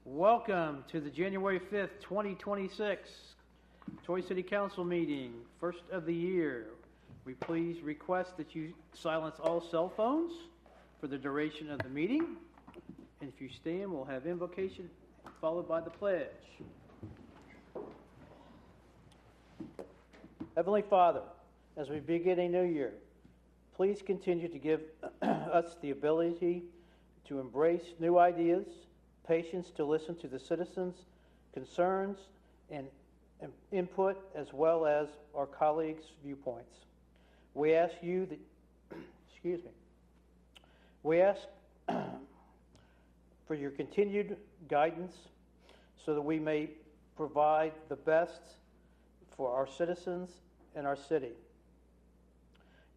Welcome to the January 5th, 2026 Troy City Council meeting, first of the year. We please request that you silence all cell phones for the duration of the meeting. And if you stand, we'll have invocation followed by the pledge. Heavenly Father, as we begin a new year, please continue to give us the ability to embrace new ideas, patience to listen to the citizens' concerns and input, as well as our colleagues' viewpoints. We ask you that, excuse me, we ask for your continued guidance so that we may provide the best for our citizens and our city.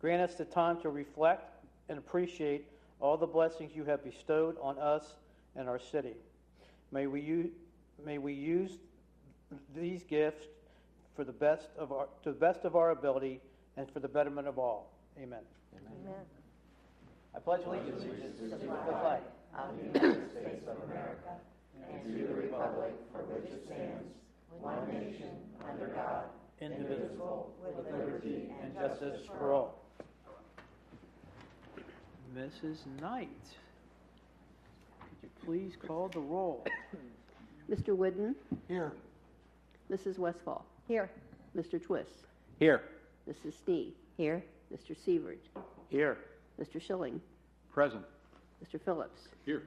Grant us the time to reflect and appreciate all the blessings you have bestowed on us and our city. May we use these gifts for the best of our, to the best of our ability and for the betterment of all. Amen. Amen. I pledge allegiance to the flag of the United States of America and to the republic for which it stands, one nation, under God, indivisible, with liberty and justice for all. Mrs. Knight, could you please call the roll? Mr. Whidden? Here. Mrs. Westfall? Here. Mr. Twist? Here. Mrs. Snee? Here. Mr. Sievert? Here. Mr. Schilling? Present. Mr. Phillips? Here.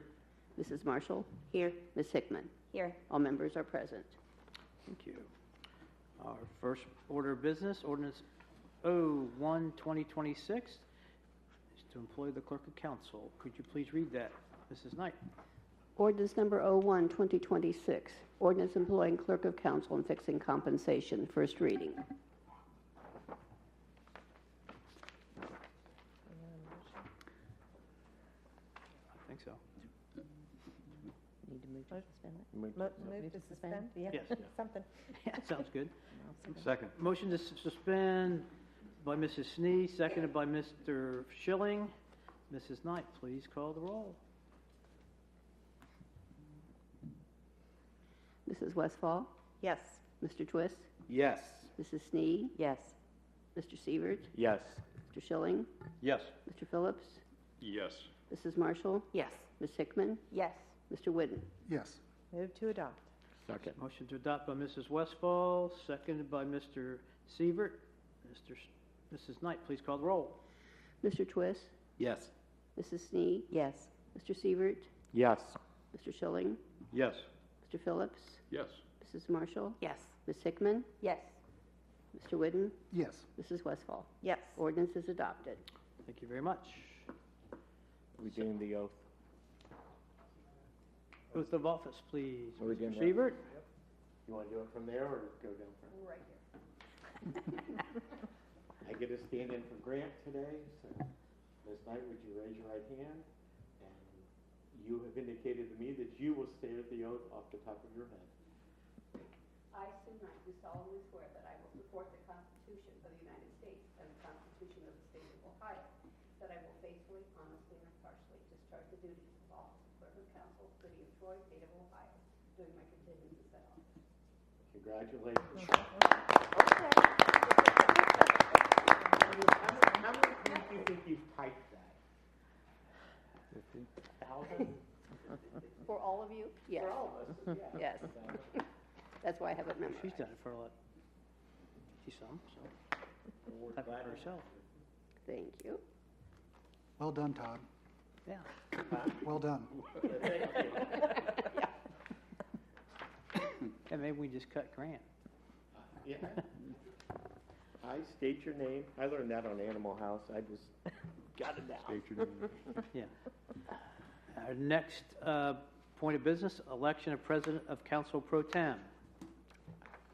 Mrs. Marshall? Here. Ms. Hickman? Here. All members are present. Thank you. Our first order of business, ordinance 01-2026, is to employ the clerk of council. Could you please read that, Mrs. Knight? Ordinance number 01-2026, ordinance employing clerk of council and fixing compensation, first reading. I think so. Need to move to suspend it? Move to suspend? Yeah. Yes. Something. Yeah, sounds good. Second. Motion to suspend by Mrs. Snee, seconded by Mr. Schilling. Mrs. Knight, please call the roll. Mrs. Westfall? Yes. Mr. Twist? Yes. Mrs. Snee? Yes. Mr. Sievert? Yes. Mr. Schilling? Yes. Mr. Phillips? Yes. Mrs. Marshall? Yes. Ms. Hickman? Yes. Mr. Whidden? Yes. Move to adopt. Second. Motion to adopt by Mrs. Westfall, seconded by Mr. Sievert. Mrs. Knight, please call the roll. Mr. Twist? Yes. Mrs. Snee? Yes. Mr. Sievert? Yes. Mr. Schilling? Yes. Mr. Phillips? Yes. Mrs. Marshall? Yes. Ms. Hickman? Yes. Mr. Whidden? Yes. Mrs. Westfall? Yes. Ordinance is adopted. Thank you very much. We doing the oath? Oath of office, please. Are we doing Mr. that? Sievert? You want to do it from there or go down from? Right here. I get to stand in for Grant today, so Ms. Knight, would you raise your right hand? And you have indicated to me that you will state the oath off the top of your head. I, Sue Knight, do solemnly swear that I will support the Constitution of the United States and the Constitution of the State of Ohio, that I will faithfully, honestly, and impartially discharge the duties of office of Clerk of Council, City of Troy, State of Ohio, during my continuance in said office. Congratulations. How many times do you think you've typed that? 50,000? For all of you? Yes. For all of us, yeah. Yes. That's why I have it memorized. She's done it for a lot. She's some, so. Type it for herself. Thank you. Well done, Todd. Yeah. Well done. And maybe we just cut Grant. Yeah. I state your name. I learned that on Animal House. I just got it down. State your name. Yeah. Our next point of business, election of President of Council Pro Tem.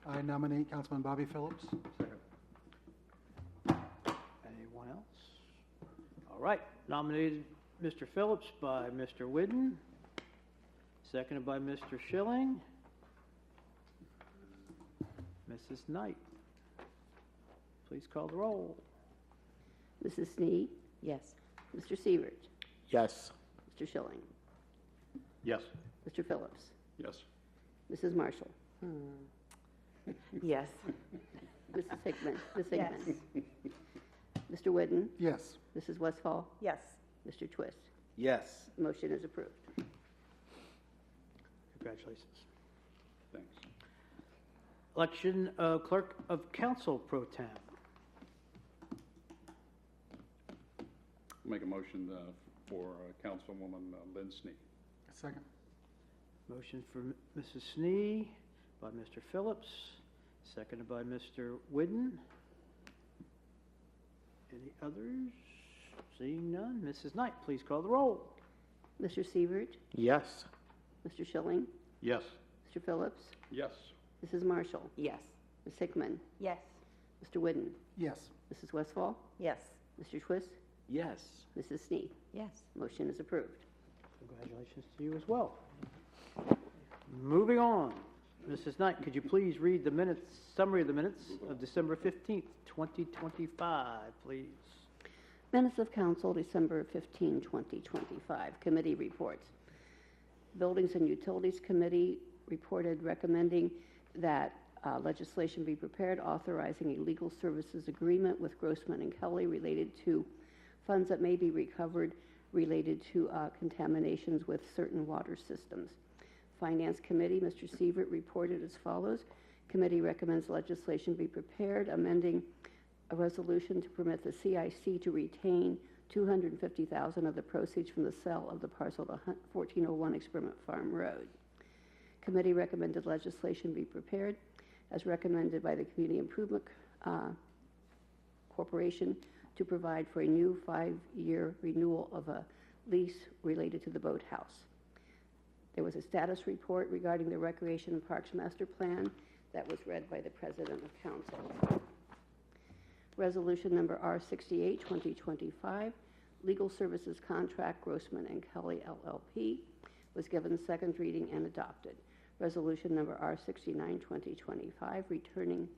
I nominate Councilman Bobby Phillips. Anyone else? All right. Nominated Mr. Phillips by Mr. Whidden, seconded by Mr. Schilling. Mrs. Knight, please call the roll. Mrs. Snee? Yes. Mr. Sievert? Yes. Mr. Schilling? Yes. Mr. Phillips? Yes. Mrs. Marshall? Yes. Mrs. Hickman? Ms. Hickman? Mr. Whidden? Yes. Mrs. Westfall? Yes. Mr. Twist? Yes. Motion is approved. Congratulations. Thanks. Election of Clerk of Council Pro Tem. Make a motion for Councilwoman Lynn Snee. Second. Motion for Mrs. Snee by Mr. Phillips, seconded by Mr. Whidden. Any others? Seeing none, Mrs. Knight, please call the roll. Mr. Sievert? Yes. Mr. Schilling? Yes. Mr. Phillips? Yes. Mrs. Marshall? Yes. Ms. Hickman? Yes. Mr. Whidden? Yes. Mrs. Westfall? Yes. Mr. Twist? Yes. Mrs. Snee? Yes. Motion is approved. Congratulations to you as well. Moving on, Mrs. Knight, could you please read the minutes, summary of the minutes of December 15th, 2025, please? Minutes of Council, December 15, 2025. Committee reports. Buildings and Utilities Committee reported recommending that legislation be prepared authorizing a legal services agreement with Grossman and Kelly related to funds that may be recovered related to contaminations with certain water systems. Finance Committee, Mr. Sievert reported as follows. Committee recommends legislation be prepared amending a resolution to permit the CIC to retain $250,000 of the proceeds from the sale of the parcel to 1401 Experiment Farm Road. Committee recommended legislation be prepared as recommended by the Community Improvement Corporation to provide for a new 5-year renewal of a lease related to the boathouse. There was a status report regarding the Recreation and Parks Master Plan that was read by the President of Council. Resolution number R68, 2025, Legal Services Contract, Grossman and Kelly LLP, was given second reading and adopted. Resolution number R69, 2025, returning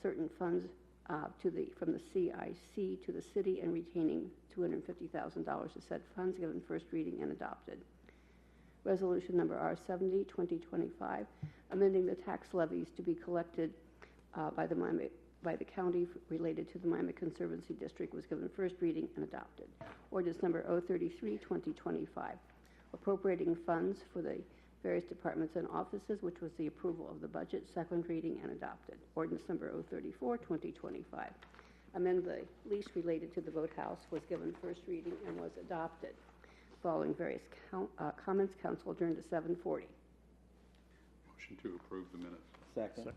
certain funds from the CIC to the city and retaining $250,000 of said funds, given first reading and adopted. Resolution number R70, 2025, amending the tax levies to be collected by the county related to the Miami Conservancy District, was given first reading and adopted. Ordinance number 033, 2025, appropriating funds for the various departments and offices, which was the approval of the budget, second reading and adopted. Ordinance number 034, 2025, amend the lease related to the boathouse, was given first reading and was adopted. Following various comments, council adjourned to 7:40. Motion to approve the minutes. Second.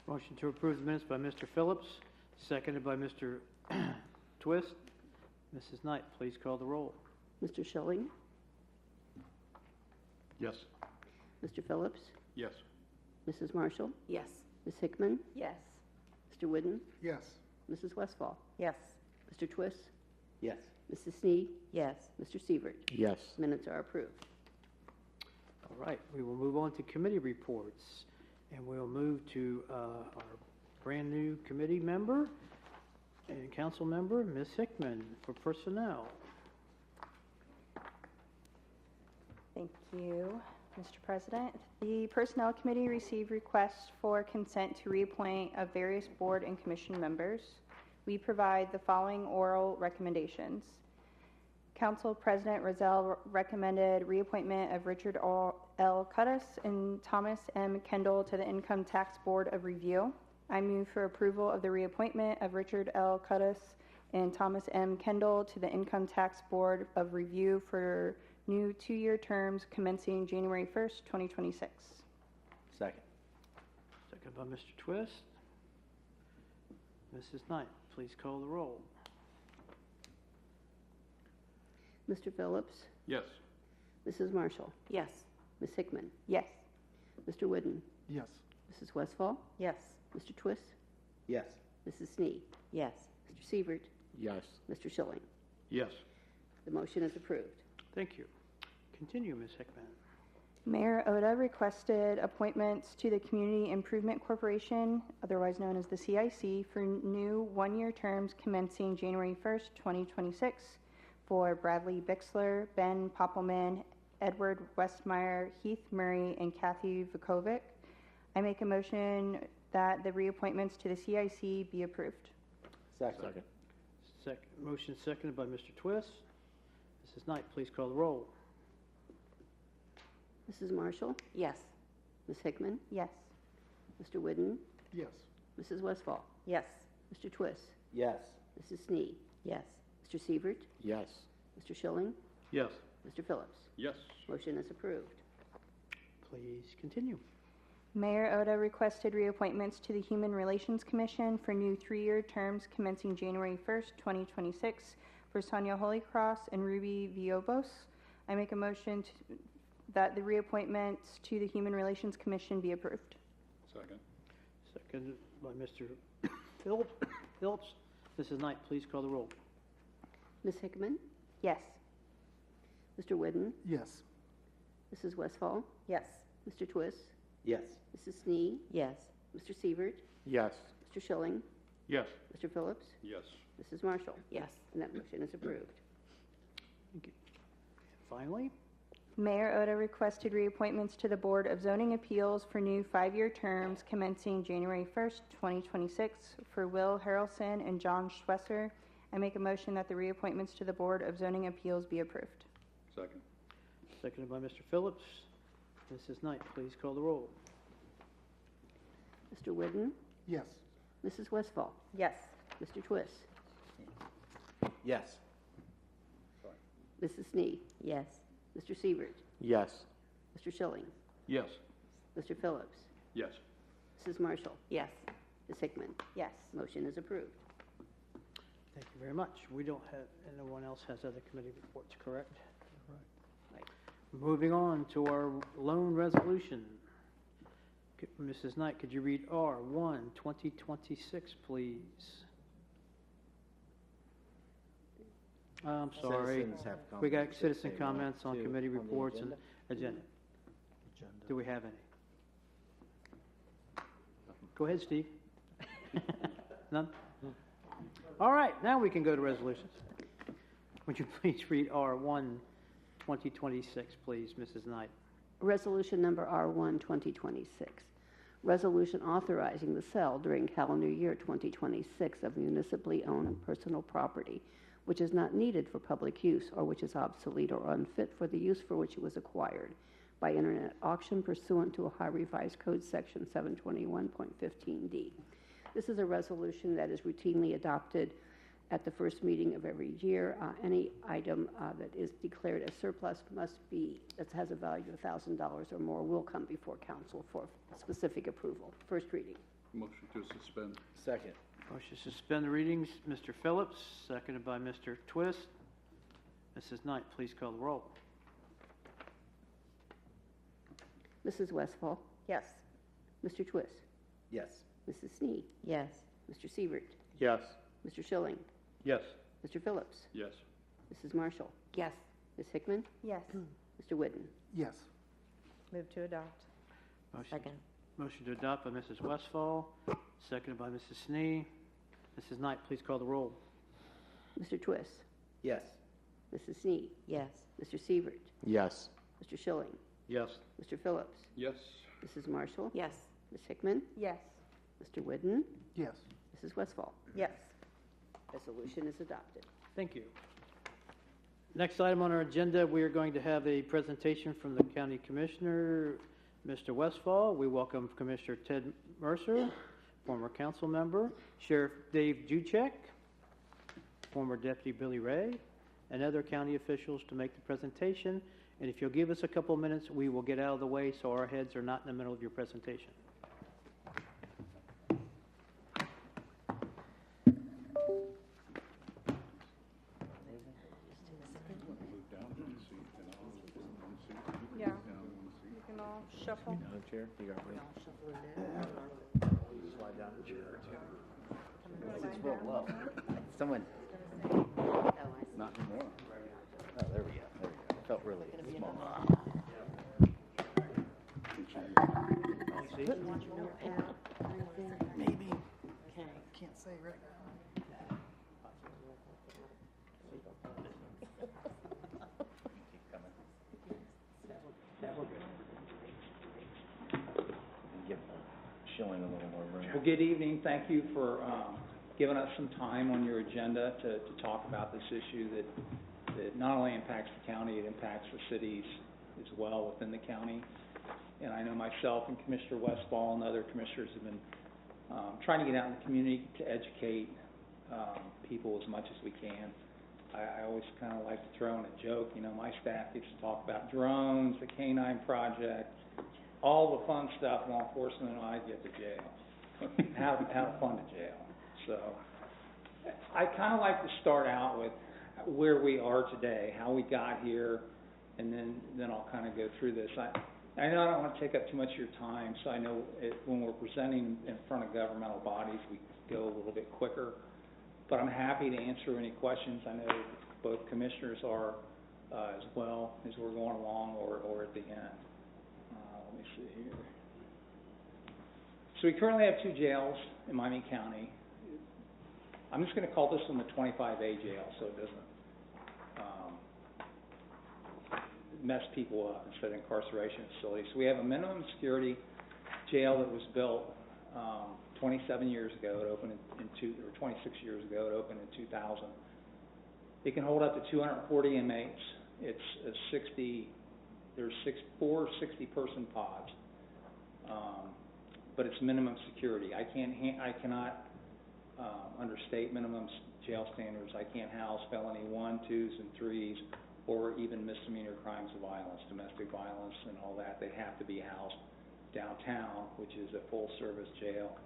Motion to approve the minutes by Mr. Phillips, seconded by Mr. Twist. Mrs. Knight, please call the roll. Mr. Schilling? Yes. Mr. Phillips? Yes. Mrs. Marshall? Yes. Ms. Hickman? Yes. Mr. Whidden? Yes. Mrs. Westfall? Yes. Mr. Twist? Yes. Mrs. Snee? Yes. Mr. Sievert? Yes. Minutes are approved. All right, we will move on to committee reports, and we'll move to our brand-new committee member and council member, Ms. Hickman, for personnel. Thank you, Mr. President. The Personnel Committee received requests for consent to reappoint of various board and commission members. We provide the following oral recommendations. Council President Rozelle recommended reappointment of Richard L. Cudis and Thomas M. Kendall to the Income Tax Board of Review. I move for approval of the reappointment of Richard L. Cudis and Thomas M. Kendall to the Income Tax Board of Review for new 2-year terms commencing January 1st, 2026. Second. Seconded by Mr. Twist. Mrs. Knight, please call the roll. Mr. Phillips? Yes. Mrs. Marshall? Yes. Ms. Hickman? Yes. Mr. Whidden? Yes. Mrs. Westfall? Yes. Mr. Twist? Yes. Mrs. Snee? Yes. Mr. Sievert? Yes. Mr. Schilling? Yes. The motion is approved. Thank you. Continue, Ms. Hickman. Mayor Oda requested appointments to the Community Improvement Corporation, otherwise known as the CIC, for new 1-year terms commencing January 1st, 2026 for Bradley Bixler, Ben Poppelman, Edward Westmeyer, Heath Murray, and Kathy Vukovic. I make a motion that the reappointments to the CIC be approved. Second. Motion seconded by Mr. Twist. Mrs. Knight, please call the roll. Mrs. Marshall? Yes. Ms. Hickman? Yes. Mr. Whidden? Yes. Mrs. Westfall? Yes. Mr. Twist? Yes. Mrs. Snee? Yes. Mr. Sievert? Yes. Mr. Schilling? Yes. Mr. Phillips? Yes. Motion is approved. Please continue. Mayor Oda requested reappointments to the Human Relations Commission for new 3-year terms commencing January 1st, 2026 for Sonia Holycross and Ruby Villalobos. I make a motion that the reappointments to the Human Relations Commission be approved. Second. Seconded by Mr. Phillips. Mrs. Knight, please call the roll. Ms. Hickman? Yes. Mr. Whidden? Yes. Mrs. Westfall? Yes. Mr. Twist? Yes. Mrs. Snee? Yes. Mr. Sievert? Yes. Mr. Schilling? Yes. Mr. Phillips? Yes. Mrs. Marshall? Yes. And that motion is approved. Thank you. Finally, Mayor Oda requested reappointments to the Board of Zoning Appeals for new 5-year terms commencing January 1st, 2026 for Will Harrelson and John Schwesser. I make a motion that the reappointments to the Board of Zoning Appeals be approved. Second. seconded by Mr. Phillips. Mrs. Knight, please call the roll. Mr. Whidden? Yes. Mrs. Westfall? Yes. Mr. Twist? Yes. Mrs. Snee? Yes. Mr. Sievert? Yes. Mr. Schilling? Yes. Mr. Phillips? Yes. Mrs. Marshall? Yes. Ms. Hickman? Yes. Motion is approved. Thank you very much. We don't have, and no one else has other committee reports, correct? Right. Moving on to our loan resolution. Mrs. Knight, could you read R1, 2026, please? I'm sorry. Citizens have We got comments citizen if they want comments on to committee on the reports and agenda. agenda. Do we have any? Go ahead, Steve. None? All right, now we can go to resolutions. Would you please read R1, 2026, please, Mrs. Knight? Resolution number R1, 2026. Resolution authorizing the sale during calendar year 2026 of municipally owned personal property which is not needed for public use or which is obsolete or unfit for the use for which it was acquired by internet auction pursuant to Ohio Revised Code Section 721.15D. This is a resolution that is routinely adopted at the first meeting of every year. Any item that is declared as surplus that has a value of $1,000 or more will come before council for specific approval. First reading. Motion to suspend. Second. Motion to suspend the readings, Mr. Phillips, seconded by Mr. Twist. Mrs. Knight, please call the roll. Mrs. Westfall? Yes. Mr. Twist? Yes. Mrs. Snee? Yes. Mr. Sievert? Yes. Mr. Schilling? Yes. Mr. Phillips? Yes. Mrs. Marshall? Yes. Ms. Hickman? Yes. Mr. Whidden? Yes. Move to adopt. Second. Motion to adopt by Mrs. Westfall, seconded by Mrs. Snee. Mrs. Knight, please call the roll. Mr. Twist? Yes. Mrs. Snee? Yes. Mr. Sievert? Yes. Mr. Schilling? Yes. Mr. Phillips? Yes. Mrs. Marshall? Yes. Ms. Hickman? Yes. Mr. Whidden? Yes. Mrs. Westfall? Yes. Resolution is adopted. Thank you. Next item on our agenda, we are going to have a presentation from the County Commissioner, Mr. Westfall. We welcome Commissioner Ted Mercer, former council member, Sheriff Dave Duchak, former Deputy Billy Ray, and other county officials to make the presentation. And if you'll give us a couple minutes, we will get out of the way so our heads are not in the middle of your presentation. Move down one seat and I'll move one seat. You can Yeah. move down one seat. You can all shuffle. Chair, you got room? Slide down the chair. It's real low. Someone. Not anymore. Oh, there we go. There we go. Felt really small. Maybe. Can't say right now. showing a little more room. Well, good evening. Thank you for giving us some time on your agenda to talk about this issue that not only impacts the county, it impacts the cities as well within the county. And I know myself and Commissioner Westfall and other commissioners have been trying to get out in the community to educate people as much as we can. I always kind of like to throw in a joke, you know, my staff gets to talk about drones, the Canine Project, all the fun stuff, law enforcement, and I get to jail. How fun to jail. So I kind of like to start out with where we are today, how we got here, and then I'll kind of go through this. I know I don't want to take up too much of your time, so I know when we're presenting in front of governmental bodies, we go a little bit quicker. But I'm happy to answer any questions. I know both commissioners are as well as we're going along or at the end. Let me see here. So we currently have 2 jails in Miami County. I'm just going to call this one the 25A jail so it doesn't mess people up instead of incarceration facilities. So we have a minimum security jail that was built 27 years ago. It opened or 26 years ago. It opened in 2000. It can hold up to 240 inmates. It's there's 4 60-person pods, but it's minimum security. I cannot understate minimum jail standards. I can't house felony 1, 2s, and 3s, or even misdemeanor crimes of violence, domestic violence, and all that. They have to be housed downtown, which is a full-service jail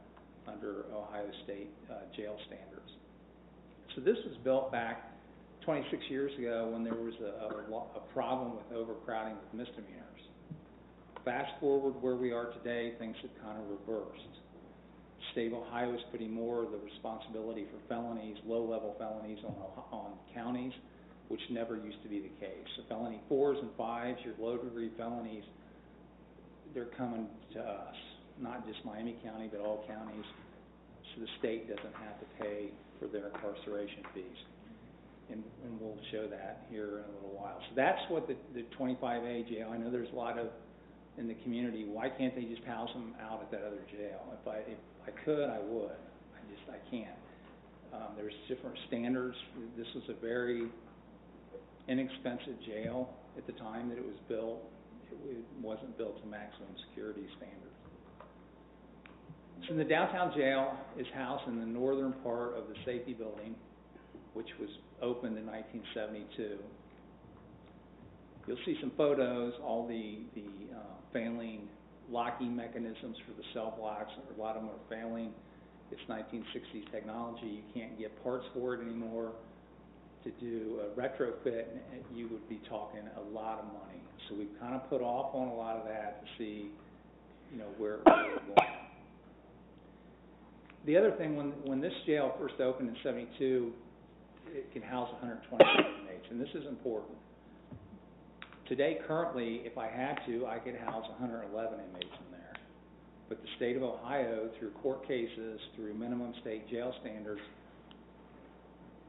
under Ohio State jail standards. So this was built back 26 years ago when there was a problem with overcrowding with misdemeanors. Fast forward where we are today, things have kind of reversed. The state of Ohio is putting more of the responsibility for felonies, low-level felonies, on counties, which never used to be the case. So felony 4s and 5s, your low-degree felonies, they're coming to us, not just Miami County, but all counties, so the state doesn't have to pay for their incarceration fees. And we'll show that here in a little while. So that's what the 25A jail, I know there's a lot of, in the community, why can't they just house them out at that other jail? If I could, I would. I can't. There's different standards. This was a very inexpensive jail at the time that it was built. It wasn't built to maximum security standards. So the downtown jail is housed in the northern part of the safety building, which was opened in 1972. You'll see some photos, all the failing locking mechanisms for the cell blocks. A lot of them are failing. It's 1960s technology. You can't get parts for it anymore. To do a retrofit, you would be talking a lot of money. So we've kind of put off on a lot of that to see, you know, where we're going. The other thing, when this jail first opened in '72, it can house 120 inmates, and this is important. Today, currently, if I had to, I could house 111 inmates in there. But the state of Ohio, through court cases, through minimum state jail standards,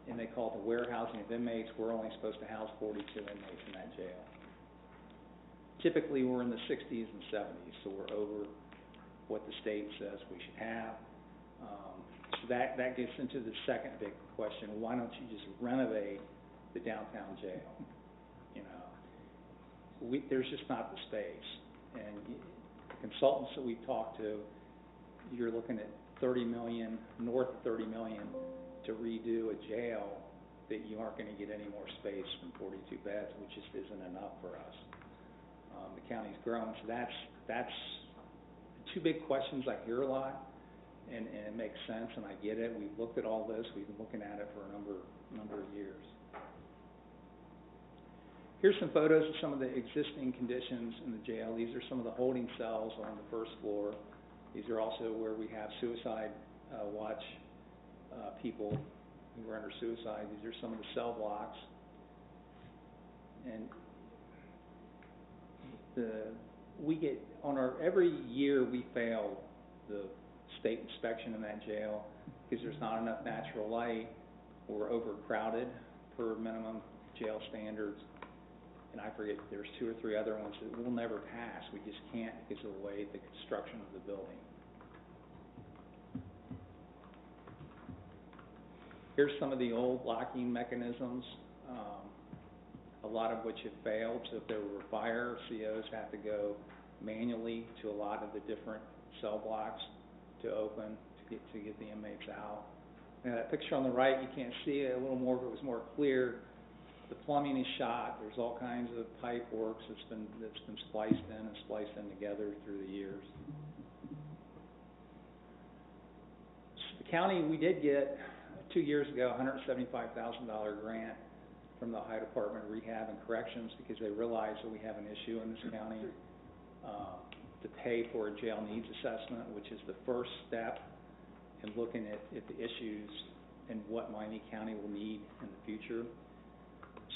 and they call it the warehousing of inmates, we're only supposed to house 42 inmates in that jail. Typically, we're in the 60s and 70s, so we're over what the state says we should have. So that gets into the second big question: why don't you just renovate the downtown jail? You know, there's just not the space. And the consultants that we've talked to, you're looking at $30 million, north of $30 million, to redo a jail that you aren't going to get any more space from 42 beds, which just isn't enough for us. The county's grown, so that's 2 big questions I hear a lot. And it makes sense, and I get it. We've looked at all this. We've been looking at it for a number of years. Here's some photos of some of the existing conditions in the jail. These are some of the holding cells on the first floor. These are also where we have suicide watch people who are under suicide. These are some of the cell blocks. And every year we fail the state inspection in that jail because there's not enough natural light. We're overcrowded per minimum jail standards, and I forget, there's 2 or 3 other ones that we'll never pass. We just can't because of the way the construction of the building. Here's some of the old locking mechanisms, a lot of which have failed. So if there were a fire, COs have to go manually to a lot of the different cell blocks to open, to get the inmates out. Now, that picture on the right, you can't see it a little more, if it was more clear. The plumbing is shot. There's all kinds of pipe works that's been spliced in and spliced in together through the years. The county, we did get 2 years ago a $175,000 grant from the Ohio Department of Rehab and Corrections because they realized that we have an issue in this county to pay for a jail needs assessment, which is the first step in looking at the issues and what Miami County will need in the future.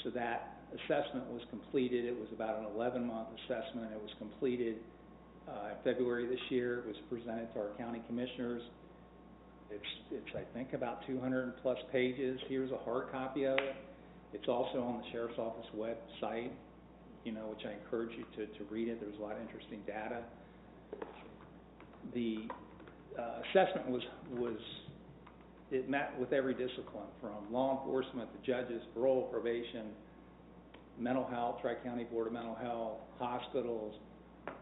So that assessment was completed. It was about an 11-month assessment. It was completed in February this year. It was presented to our county commissioners. It's I think about 200 plus pages. Here's a hard copy of it. It's also on the Sheriff's Office website, which I encourage you to read it. There's a lot of interesting data. The assessment it met with every discipline, from law enforcement to judges, parole, probation, mental health, Tri-County Board of Mental Health, hospitals,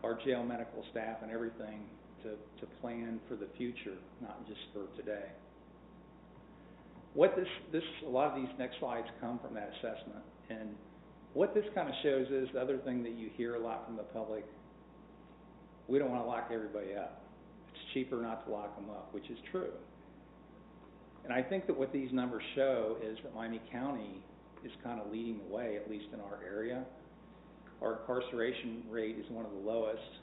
our jail medical staff, and everything to plan for the future, not just for today. What a lot of these next slides come from that assessment, and what this kind of shows is the other thing that you hear a lot from the public: we don't want to lock everybody up. It's cheaper not to lock them up, which is true. And I think that what these numbers show is that Miami County is kind of leading the way, at least in our area. Our incarceration rate is one of the lowest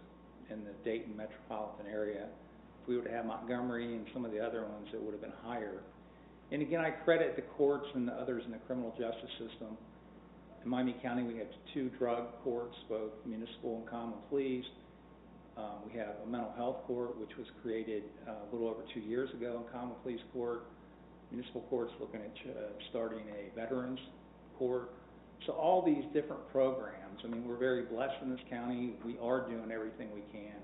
in the Dayton metropolitan area. If we were to have Montgomery and some of the other ones, it would have been higher. And again, I credit the courts and the others in the criminal justice system. In Miami County, we have 2 drug courts, both municipal and common pleas. We have a mental health court, which was created a little over 2 years ago in common pleas court. Municipal court's looking at starting a veterans court. So all these different programs, I mean, we're very blessed in this county. We are doing everything we can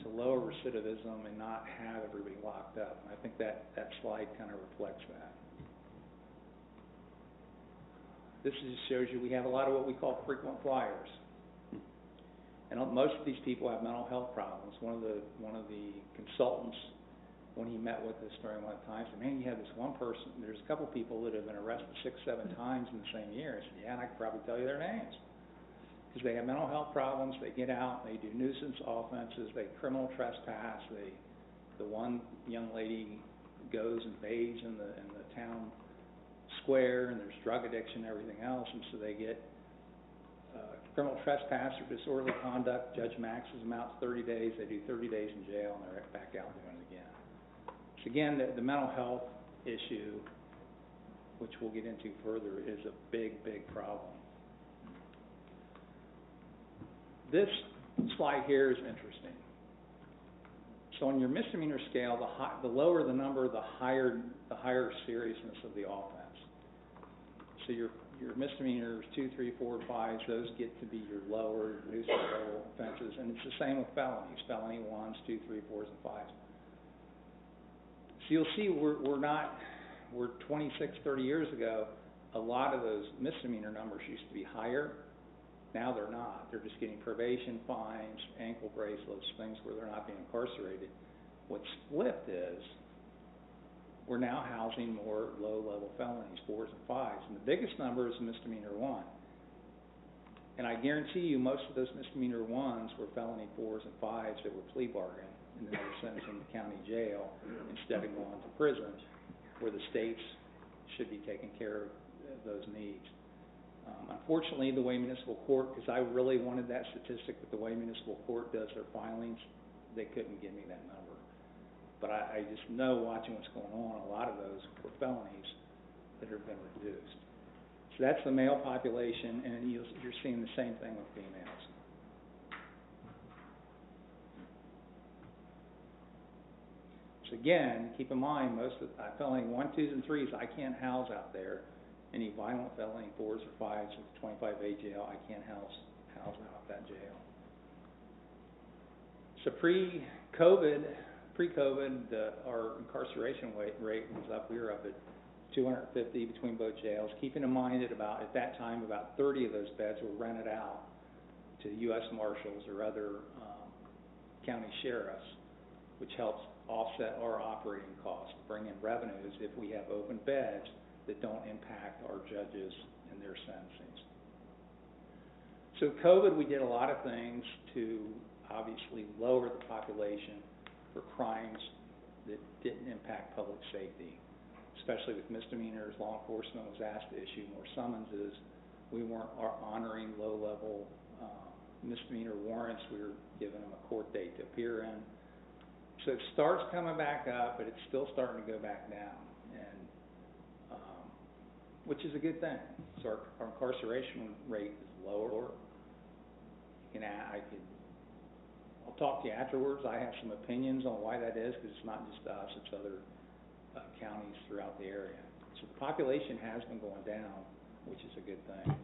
to lower recidivism and not have everybody locked up. And I think that slide kind of reflects that. This just shows you we have a lot of what we call frequent flyers. And most of these people have mental health problems. One of the consultants, when he met with us during one time, said, "Man, you have this one person, there's a couple people that have been arrested 6-7 times in the same year." I said, "Yeah, and I could probably tell you their names." Because they have mental health problems, they get out, they do nuisance offenses, they criminal trespass, the one young lady goes and bathes in the town square, and there's drug addiction and everything else, and so they get criminal trespass or disorderly conduct. Judge maxes them out to 30 days, they do 30 days in jail, and they're back out doing it again. So again, the mental health issue, which we'll get into further, is a big, big problem. This slide here is interesting. So on your misdemeanor scale, the lower the number, the higher seriousness of the offense. So your misdemeanors 2, 3, 4, 5, those get to be your lower nuisance level offenses, and it's the same with felonies. Felony 1s, 2, 3, 4s, and 5s. So you'll see we're 26, 30 years ago, a lot of those misdemeanor numbers used to be higher. Now they're not. They're just getting probation, fines, ankle bracelets, things where they're not being incarcerated. What's flipped is we're now housing more low-level felonies, 4s and 5s. And the biggest number is misdemeanor 1. And I guarantee you most of those misdemeanor 1s were felony 4s and 5s that were plea bargained, and then they were sentenced in the county jail instead of going to prison, where the states should be taking care of those needs. Unfortunately, the way municipal court, because I really wanted that statistic, but the way municipal court does their filings, they couldn't give me that number. But I just know, watching what's going on, a lot of those were felonies that have been reduced. So that's the male population, and you're seeing the same thing with females. So again, keep in mind, most of felony 1, 2s, and 3s, I can't house out there. Any violent felony 4s or 5s with 25-day jail, I can't house out that jail. So pre-COVID, our incarceration rate was up. We were up at 250 between both jails, keeping in mind that at that time, about 30 of those beds were rented out to U.S. Marshals or other county sheriffs, which helps offset our operating costs, bring in revenues if we have open beds that don't impact our judges and their sentencing. So COVID, we did a lot of things to obviously lower the population for crimes that didn't impact public safety, especially with misdemeanors. Law enforcement was asked to issue more summonses. We weren't honoring low-level misdemeanor warrants. We were giving them a court date to appear in. So it starts coming back up, but it's still starting to go back down, and which is a good thing. So our incarceration rate is lower. I'll talk to you afterwards. I have some opinions on why that is, because it's not just us, it's other counties throughout the area. So the population has been going down, which is a good thing.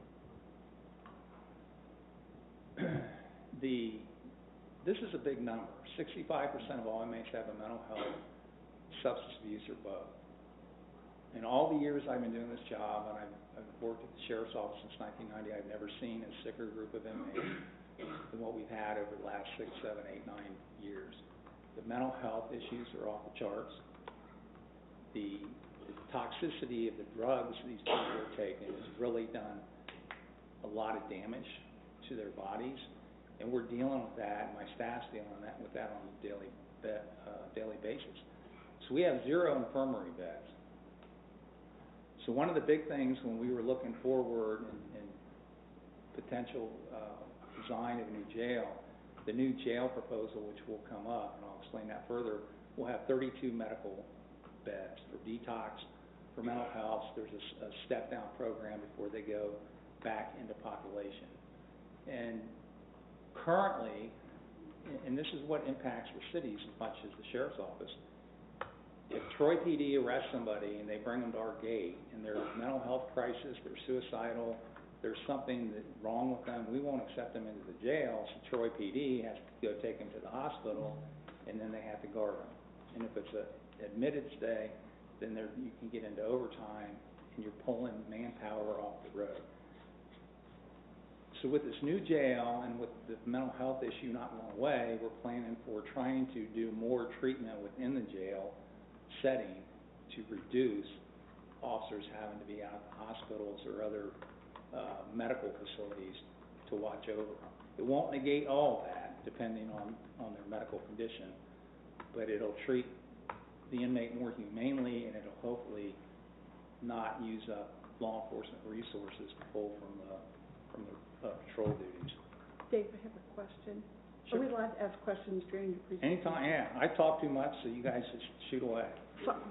This is a big number. 65% of all inmates have a mental health, substance abuse, or both. In all the years I've been doing this job, and I've worked at the Sheriff's Office since 1990, I've never seen a sicker group of inmates than what we've had over the last 6, 7, 8, 9 years. The mental health issues are off the charts. The toxicity of the drugs these people are taking has really done a lot of damage to their bodies, and we're dealing with that, and my staff's dealing with that on a daily basis. So we have 0 infirmary beds. So one of the big things when we were looking forward in potential design of a new jail, the new jail proposal, which will come up, and I'll explain that further, will have 32 medical beds for detox, for mental health. There's a step-down program before they go back into population. And currently, and this is what impacts the cities as much as the Sheriff's Office, if Troy PD arrests somebody and they bring them to our gate and there's a mental health crisis, they're suicidal, there's something wrong with them, we won't accept them into the jail, so Troy PD has to go take them to the hospital, and then they have to guard them. And if it's an admitted stay, then you can get into overtime, and you're pulling manpower off the road. So with this new jail and with the mental health issue not going away, we're planning for trying to do more treatment within the jail setting to reduce officers having to be out of the hospitals or other medical facilities to watch over them. It won't negate all of that, depending on their medical condition, but it'll treat the inmate more humanely, and it'll hopefully not use up law enforcement resources to pull from the patrol duties. Dave, I have a question. Sure. Are we allowed to ask questions during your presentation? Anytime, yeah. I talk too much, so you guys just shoot away.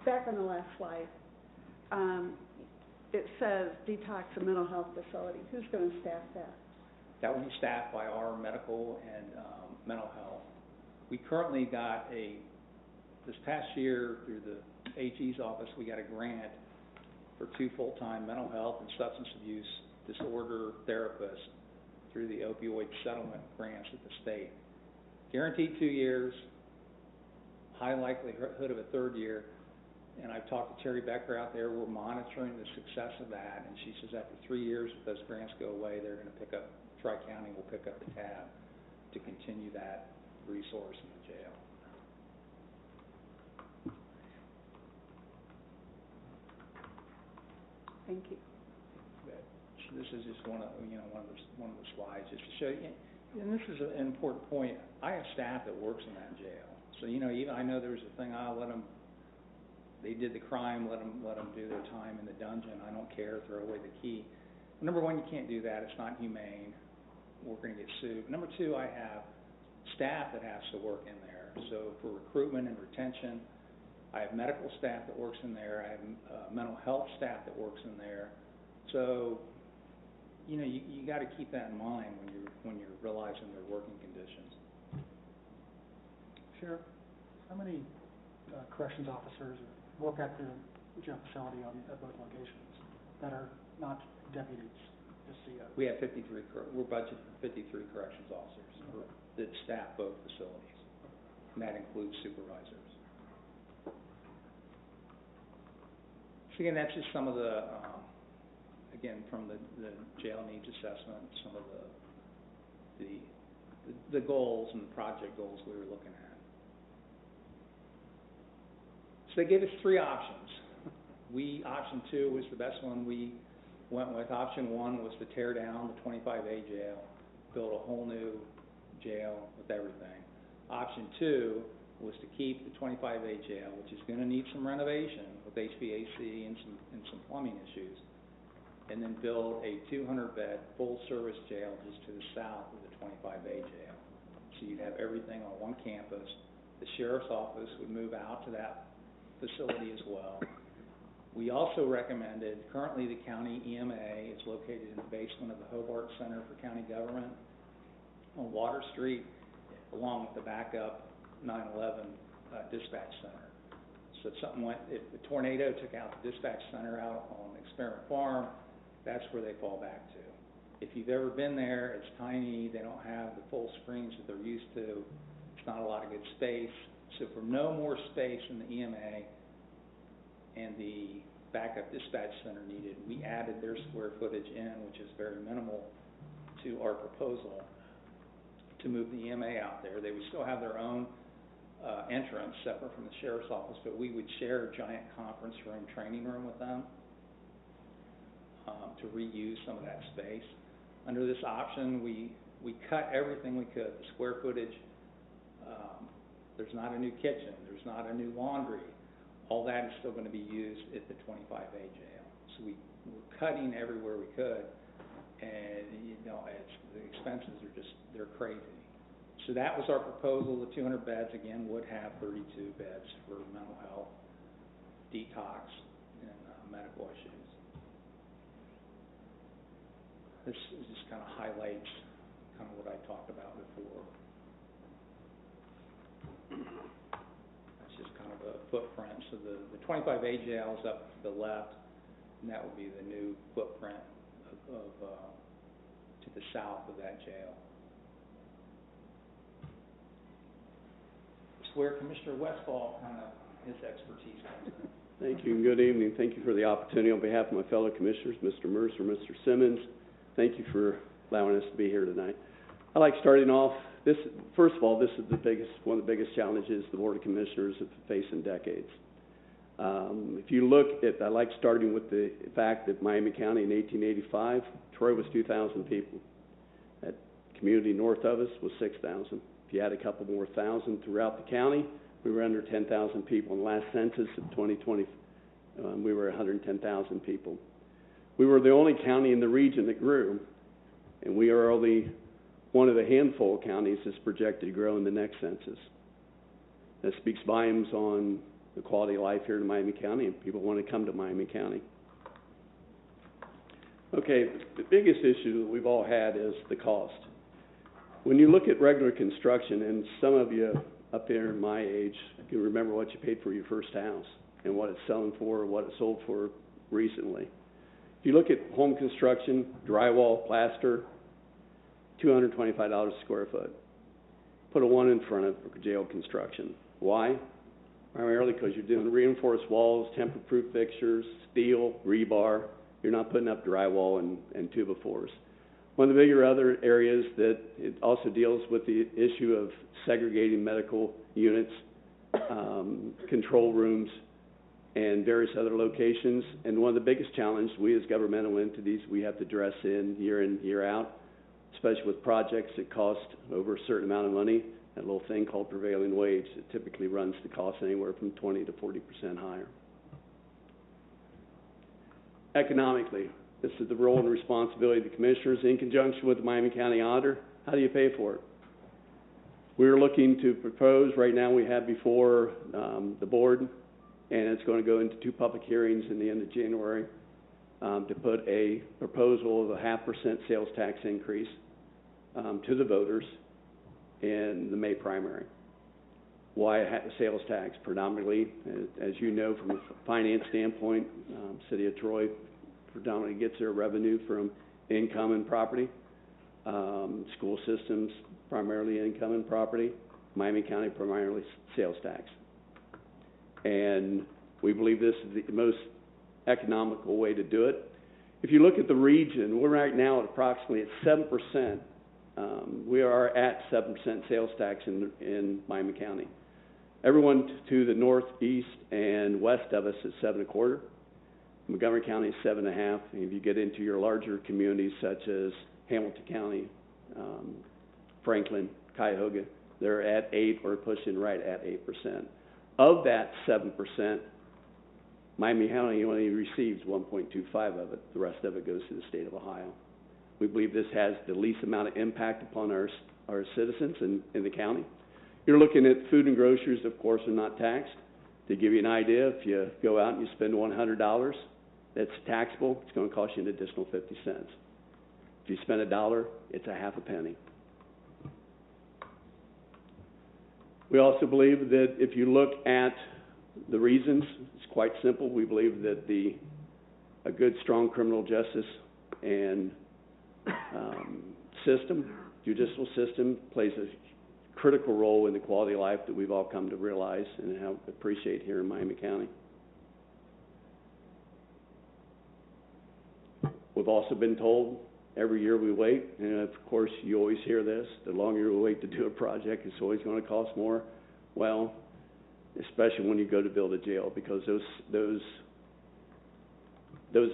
Back on the last slide, it says detox and mental health facility. Who's going to staff that? That will be staffed by our medical and mental health. We currently got this past year through the AG's office, we got a grant for 2 full-time mental health and substance abuse disorder therapists through the opioid settlement grants at the state. Guaranteed 2 years, high likelihood of a 3rd year. And I've talked to Terry Becker out there. We're monitoring the success of that. And she says after 3 years, if those grants go away, they're going to pick up, Tri-County will pick up the tab to continue that resource in the jail. Thank you. This is just one of the slides just to show you. And this is an important point. I have staff that works in that jail. So, even I know there's a thing, they did the crime, let them do their time in the dungeon. I don't care, throw away the key. Number one, you can't do that. It's not humane. We're going to get sued. Number two, I have staff that has to work in there. So for recruitment and retention, I have medical staff that works in there. I have mental health staff that works in there. So, you got to keep that in mind when you're realizing their working conditions. Sheriff, how many corrections officers work at the jail facility at both locations that are not deputies, just COs? We have 53. We're budgeted for 53 corrections officers that staff both facilities, and that includes supervisors. So again, that's just some of the, again, from the jail needs assessment, some of the goals and the project goals we were looking at. So they gave us 3 options. Option 2 was the best one we went with. Option 1 was to tear down the 25A jail, build a whole new jail with everything. Option 2 was to keep the 25A jail, which is going to need some renovation with HVAC and some plumbing issues, and then build a 200-bed full-service jail just to the south of the 25A jail. So you'd have everything on one campus. The sheriff's office would move out to that facility as well. We also recommended, currently the county EMA is located in the basement of the Hobart Center for County Government on Water Street, along with the backup 9/11 dispatch center. So if if the tornado took out the dispatch center out on Experiment Farm, that's where they fall back to. If you've ever been there, it's tiny, they don't have the full screens that they're used to, it's not a lot of good space. So for no more space in the EMA and the backup dispatch center needed, we added their square footage in, which is very minimal to our proposal to move the EMA out there. They would still have their own entrance separate from the sheriff's office, but we would share a giant conference room, training room with them to reuse some of that space. Under this option, we cut everything we could. The square footage, there's not a new kitchen, there's not a new laundry. All that is still going to be used at the 25A jail. So we're cutting everywhere we could, and the expenses are they're crazy. So that was our proposal. The 200 beds, again, would have 32 beds for mental health, detox, and medical issues. This just kind of highlights kind of what I talked about before. That's just kind of a footprint. So the 25A jail is up to the left, and that would be the new footprint of to the south of that jail. It's where Commissioner Westfall his expertise comes in. Thank you and good evening. Thank you for the opportunity on behalf of my fellow commissioners, Mr. Mercer, Mr. Simmons. Thank you for allowing us to be here tonight. I like starting off, first of all, this is one of the biggest challenges the Board of Commissioners have faced in decades. If you look at, I like starting with the fact that Miami County in 1885, Troy was 2,000 people. That community north of us was 6,000. If you add a couple more thousand throughout the county, we were under 10,000 people. In the last census of 2020, we were 110,000 people. We were the only county in the region that grew, and we are only one of the handful of counties that's projected to grow in the next census. That speaks volumes on the quality of life here in Miami County, and people want to come to Miami County. Okay, the biggest issue that we've all had is the cost. When you look at regular construction, and some of you up there in my age can remember what you paid for your first house and what it's selling for or what it sold for recently. If you look at home construction, drywall, plaster, $225 a square foot. Put a 1 in front of for jail construction. Why? Primarily because you're doing reinforced walls, tamper-proof fixtures, steel, rebar. You're not putting up drywall and 2x4s. One of the bigger other areas that it also deals with the issue of segregating medical units, control rooms, and various other locations. And one of the biggest challenges we as governmental entities, we have to address in, year out, especially with projects that cost over a certain amount of money, that little thing called prevailing wage that typically runs the cost anywhere from 20 to 40% higher. Economically, this is the role and responsibility of the commissioners in conjunction with the Miami County Auditor. How do you pay for it? We're looking to propose, right now we have before the board, and it's going to go into 2 public hearings in the end of January to put a proposal of a 0.5% sales tax increase to the voters in the May primary. Why a sales tax? Predominantly, as you know from a finance standpoint, City of Troy predominantly gets their revenue from income and property. School systems, primarily income and property. Miami County, primarily sales tax. And we believe this is the most economical way to do it. If you look at the region, we're right now at approximately at 7%. We are at 7% sales tax in Miami County. Everyone to the northeast and west of us is 7.25. Montgomery County is 7.5. And if you get into your larger communities such as Hamilton County, Franklin, Cuyahoga, they're at 8 or pushing right at 8%. Of that 7%, Miami County only receives 1.25 of it. The rest of it goes to the state of Ohio. We believe this has the least amount of impact upon our citizens in the county. You're looking at food and groceries, of course, are not taxed. To give you an idea, if you go out and you spend $100, that's taxable, it's going to cost you an additional 50 cents. If you spend $1, it's a half a penny. We also believe that if you look at the reasons, it's quite simple. We believe that a good, strong criminal justice and judicial system plays a critical role in the quality of life that we've all come to realize and appreciate here in Miami County. We've also been told every year we wait, and of course you always hear this, the longer you wait to do a project, it's always going to cost more. Well, especially when you go to build a jail, because those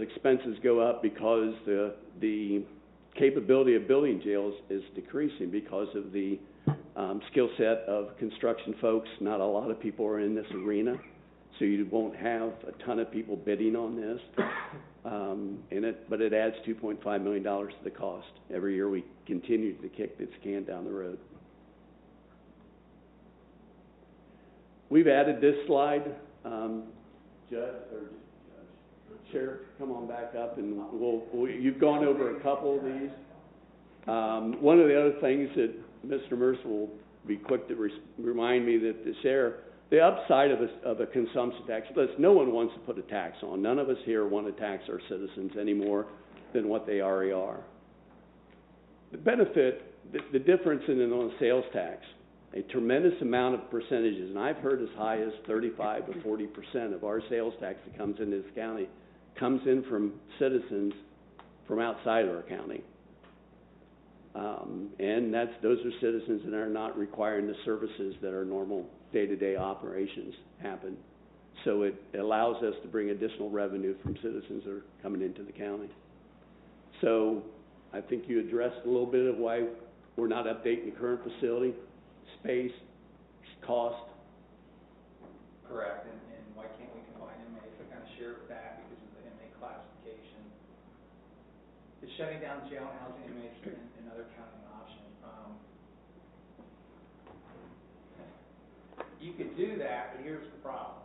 expenses go up because the capability of building jails is decreasing because of the skill set of construction folks. Not a lot of people are in this arena, so you won't have a ton of people bidding on this. But it adds $2.5 million to the cost. Every year we continue to kick this can down the road. We've added this slide. Sheriff, come on back up, and you've gone over a couple of these. One of the other things that Mr. Mercer will be quick to remind me that the sheriff, the upside of a consumption tax, no one wants to put a tax on. None of us here want to tax our citizens any more than what they already are. The benefit, the difference in on a sales tax, a tremendous amount of percentages, and I've heard as high as 35 to 40% of our sales tax that comes into this county comes in from citizens from outside of our county. And those are citizens that are not requiring the services that our normal day-to-day operations happen. So it allows us to bring additional revenue from citizens that are coming into the county. So I think you addressed a little bit of why we're not updating the current facility, space, cost. Correct, and why can't we combine inmates? I kind of share with that because of the inmate classification. Is shutting down jail and housing inmates in other county an option? You could do that, but here's the problem.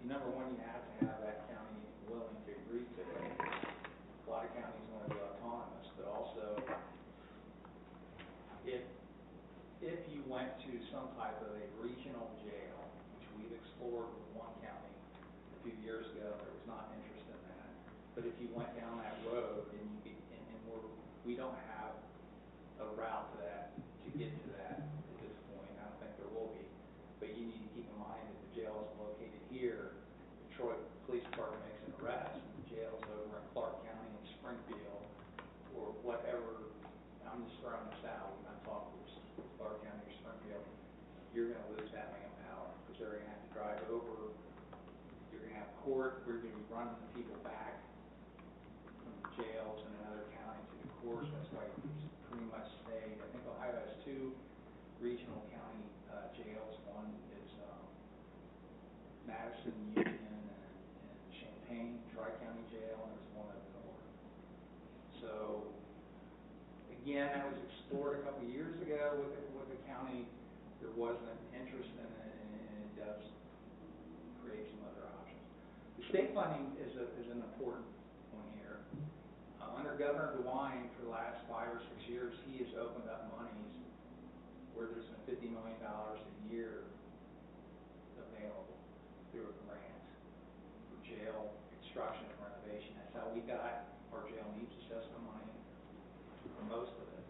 Number one, you have to have that county willing to agree to it. A lot of counties want to be autonomous, but also if you went to some type of a regional jail, which we've explored with one county a few years ago, there was not interest in that. But if you went down that road and we don't have a route to that, to get to that at this point, I don't think there will be. But you need to keep in mind that the jail is located here. The Detroit Police Department makes an arrest, and the jail's over in Clark County in Springfield, or whatever. I'm just throwing this out. We're not talking Clark County or Springfield. You're going to lose that manpower because they're going to have to drive over. You're going to have court. We're going to be running the people back from the jails in another county to the courts. That's why it's pretty much stayed. I think Ohio has 2 regional county jails. One is Madison, Union, and Champaign, Tri-County Jail, and there's one up north. So, again, that was explored a couple of years ago with the county. There wasn't interest in it, and it does create some other options. The state funding is an important one here. Under Governor DeWine, for the last 5 or 6 years, he has opened up monies where there's been $50 million a year available through a grant for jail construction and renovation. That's how we got our jail needs assessment money for most of it.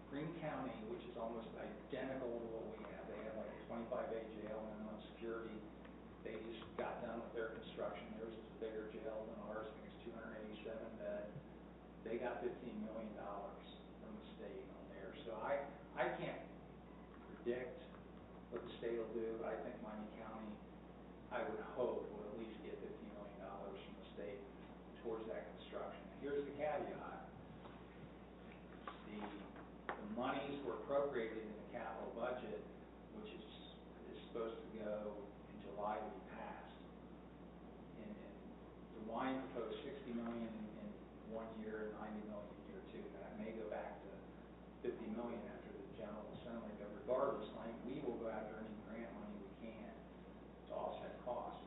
Greene County, which is almost identical to what we have, they have like a 25A jail, minimum security. They just got done with their construction. Theirs is a bigger jail than ours. I think it's 287 bed. They got $15 million from the state on there. So I can't predict what the state will do. I think Miami County, I would hope, will at least get $50 million from the state towards that construction. Here's the caveat. The monies were appropriated in the capital budget, which is supposed to go in July to be passed. And the line proposed $60 million in 1 year and $90 million in year 2. That may go back to $50 million after the General Assembly, but regardless, we will go after any grant money we can to offset costs.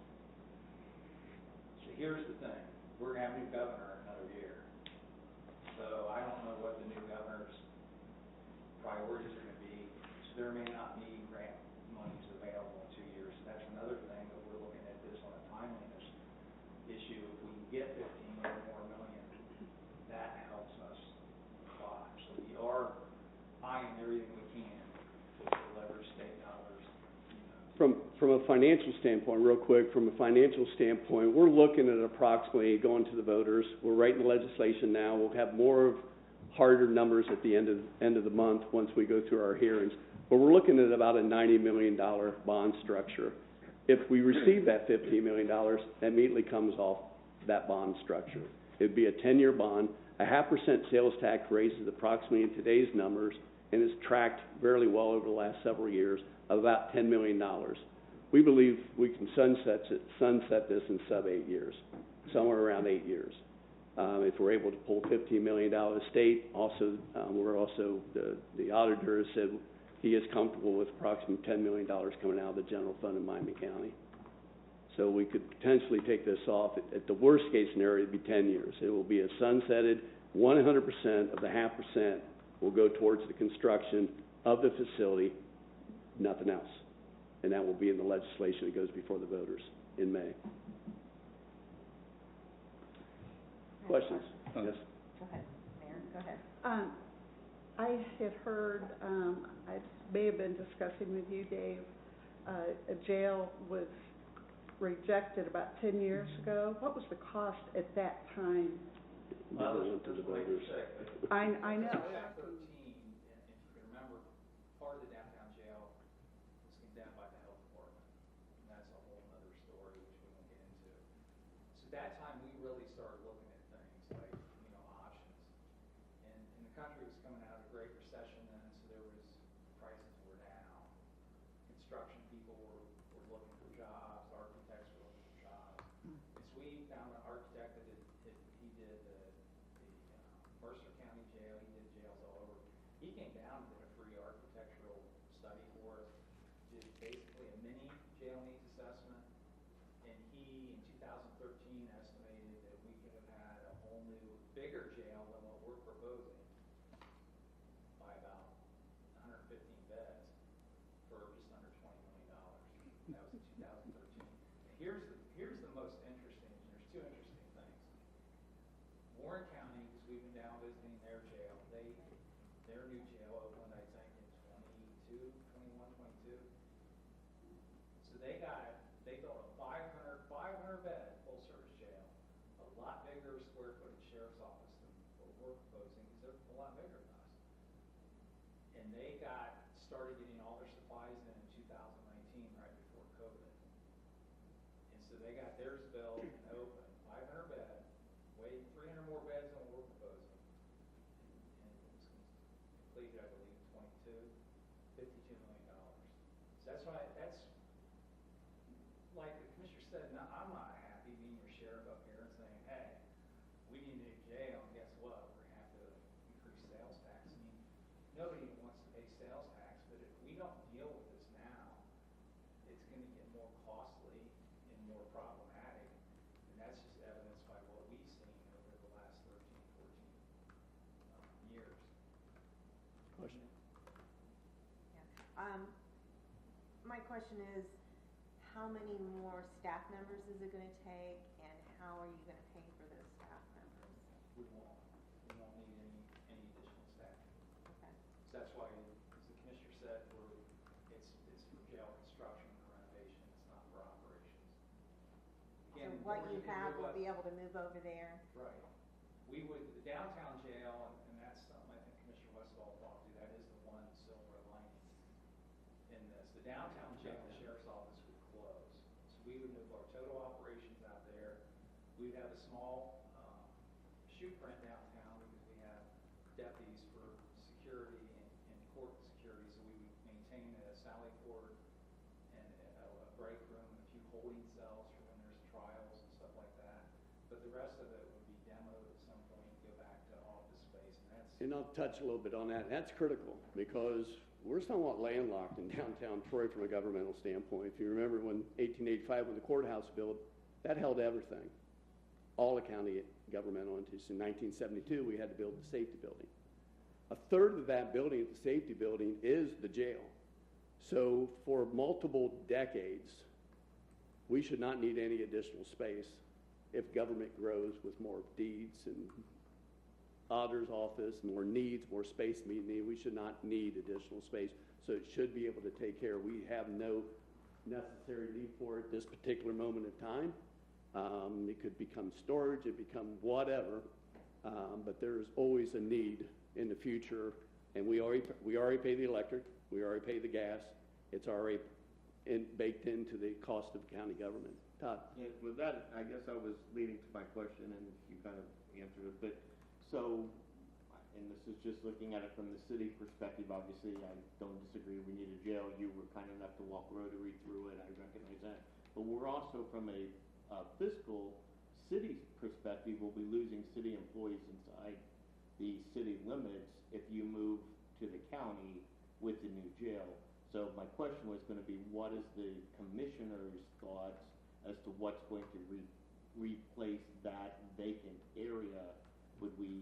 So here's the thing, we're gonna have a new governor in another year. So I don't know what the new governor's priorities are gonna be, so there may not be grant monies available in 2 years. That's another thing that we're looking at this on a timeliness issue. If we can get 15 or more million, that helps us a lot. So we are eyeing everything we can to leverage state dollars. From a financial standpoint, real quick, from a financial standpoint, we're looking at approximately going to the voters. We're writing the legislation now. We'll have more of harder numbers at the end of the month once we go through our hearings. But we're looking at about a $90 million bond structure. If we receive that $15 million, that immediately comes off that bond structure. It'd be a 10-year bond. A 0.5% sales tax raise is approximately, in today's numbers, and it's tracked fairly well over the last several years, of about $10 million. We believe we can sunset this in sub 8 years, somewhere around 8 years. If we're able to pull $15 million out of the state, also, the auditor has said he is comfortable with approximately $10 million coming out of the general fund in Miami County. So we could potentially take this off. At the worst case scenario, it'd be 10 years. It will be a sunsetted, 100% of the 0.5% will go towards the construction of the facility, nothing else. And that will be in the legislation that goes before the voters in May. Questions? Yes? Go ahead, Mayor, go ahead. I had heard, I may have been discussing with you, Dave, a jail was rejected about 10 years ago. What was the cost at that time? Never went to the voters. I know. 2013, and if you can remember, part of the downtown jail was condemned by the health department. And that's a whole other story, which we won't get into. So at that time, we really started looking at things like, options. And the country was coming out of a great recession then, so there was, prices were down. Construction people were looking for jobs, architects were looking for jobs. And so we found an architect that he did the Mercer County Jail, he did jails all over. He came down and did a free architectural study for us, did basically a mini jail needs assessment, and he, in 2013, estimated that we could have had a whole new, bigger jail than what we're proposing by about 115 beds for just under $20 million. That was in 2013. And here's the most interesting, there's two interesting things. Warren County, because we've been down visiting their jail, their new jail opened, I think, in 21, 22. So they built a 500 bed full service jail, a lot bigger square footage sheriff's office than what we're proposing, because they're a lot bigger than us. And they started getting all their supplies in 2019, right before COVID. And so they got theirs built and open, 500 bed, way 300 more beds than what we're proposing. And it was completed, I believe, in 22, $52 million. So that's why, like the commissioner said, no, I'm not happy being your sheriff up here and saying, hey, we need a new jail, and guess what, we're gonna have to increase sales tax. I mean, nobody wants to pay sales tax, but if we don't deal with this now, it's gonna get more costly and more problematic, and that's just evidenced by what we've seen over the last 13, 14 years. Question? My question is, how many more staff members is it gonna take, and how are you gonna pay for those staff members? We won't need any additional staff. Okay. So that's why, as the commissioner said, it's for jail construction and renovation, it's not for operations. Again, what or you you can have move will up- be able to move over there. Right. We would, the downtown jail, and that's something I think Commissioner Westfall talked to, that is the one silver lining in this. The downtown jail, the sheriff's office would close. So we would move our total operations out there. We'd have a small, shoe print downtown because we have deputies for security and court security. So we would maintain a sally port and a break room, and a few holding cells for when there's trials and stuff like that. But the rest of it would be demoed at some point, go back to office space, and that's. And I'll touch a little bit on that. That's critical because we're somewhat landlocked in downtown Troy from a governmental standpoint. If you remember when 1885, when the courthouse built, that held everything. All the county governmental entities. In 1972, we had to build the safety building. A third of that building, the safety building, is the jail. So for multiple decades, we should not need any additional space if government grows with more deeds and auditor's office, more needs, more space needed. We should not need additional space. So it should be able to take care. We have no necessary need for it this particular moment of time. It could become storage, it become whatever, but there's always a need in the future. And we already pay the electric, we already pay the gas. It's already baked into the cost of county government. Todd? Yeah, with that, I guess I was leading to my question, and you kind of answered it, but so, and this is just looking at it from the city perspective, obviously, I don't disagree, we need a jail. You were kind enough to walk Rotary through it, I recognize that. But we're also, from a fiscal city perspective, we'll be losing city employees inside the city limits if you move to the county with the new jail. So my question was going to be, what is the commissioner's thoughts as to what's going to replace that vacant area? Are you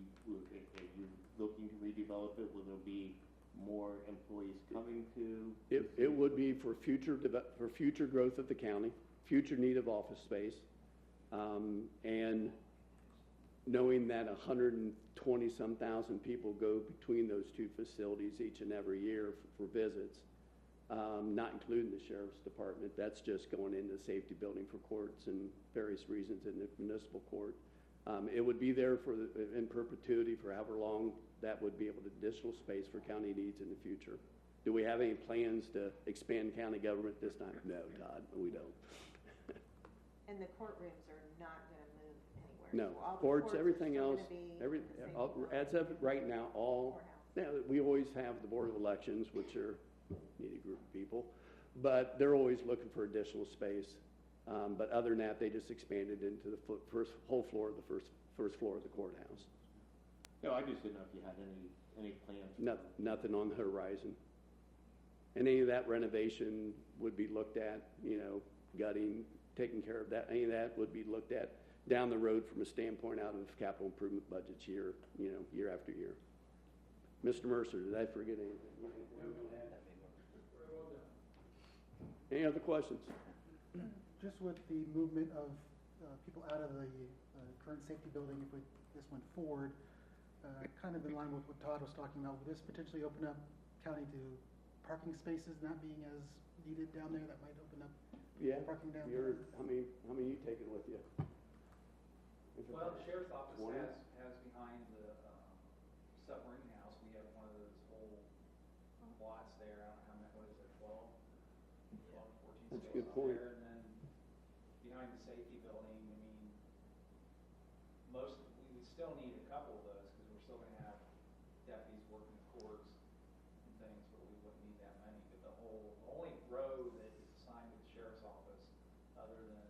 looking to redevelop it? Will there be more employees coming to? It would be for future growth of the county, future need of office space, and knowing that 120-some thousand people go between those two facilities each and every year for visits, not including the sheriff's department. That's just going into the safety building for courts and various reasons in the municipal court. It would be there in perpetuity for however long that would be able to additional space for county needs in the future. Do we have any plans to expand county government this time? No, Todd, we don't. And the courtrooms are not gonna move anywhere. No, So all the courts, are everything still else, gonna be in the same as of right now, courthouse. we always have the Board of Elections, which are needy group of people, but they're always looking for additional space. But other than that, they just expanded into the whole floor of the first floor of the courthouse. No, I just didn't know if you had any plans. Nothing on the horizon. And any of that renovation would be looked at, gutting, taking care of that. Any of that would be looked at down the road from a standpoint out of capital improvement budgets year after year. Mr. Mercer, did I forget anything? Any other questions? Just with the movement of people out of the current safety building, if this went forward, kind of in line with what Todd was talking about, would this potentially open up county to parking spaces not being as needed down there? That might open up parking down there. How many you taking with you? Well, the sheriff's office 20? has behind the submarine house, we have one of those whole lots there. I don't know how many, what is it, 12, 14 That's a spaces good point. there. And then behind the safety building, I mean, we would still need a couple of those because we're still going to have deputies working the courts and things, but we wouldn't need that many. But the only row that is assigned to the sheriff's office, other than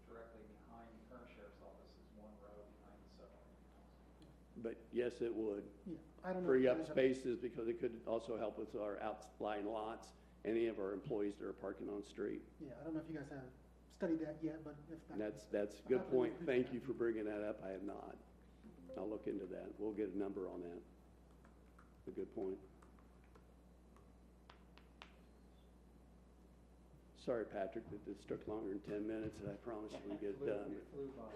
directly behind the current sheriff's office, is one row behind the submarine house. But yes, it would. Yeah, I don't know. Free if up you guys have- spaces because it could also help with our outlying lots, any of our employees that are parking on the street. Yeah, I don't know if you guys have studied that yet, but if And not. that's a good point. Thank you for bringing that up. I have not. I'll look into that. We'll get a number on that. A good point. Sorry, Patrick, that this took longer than 10 minutes, and I promised we'd get it done. It flew by.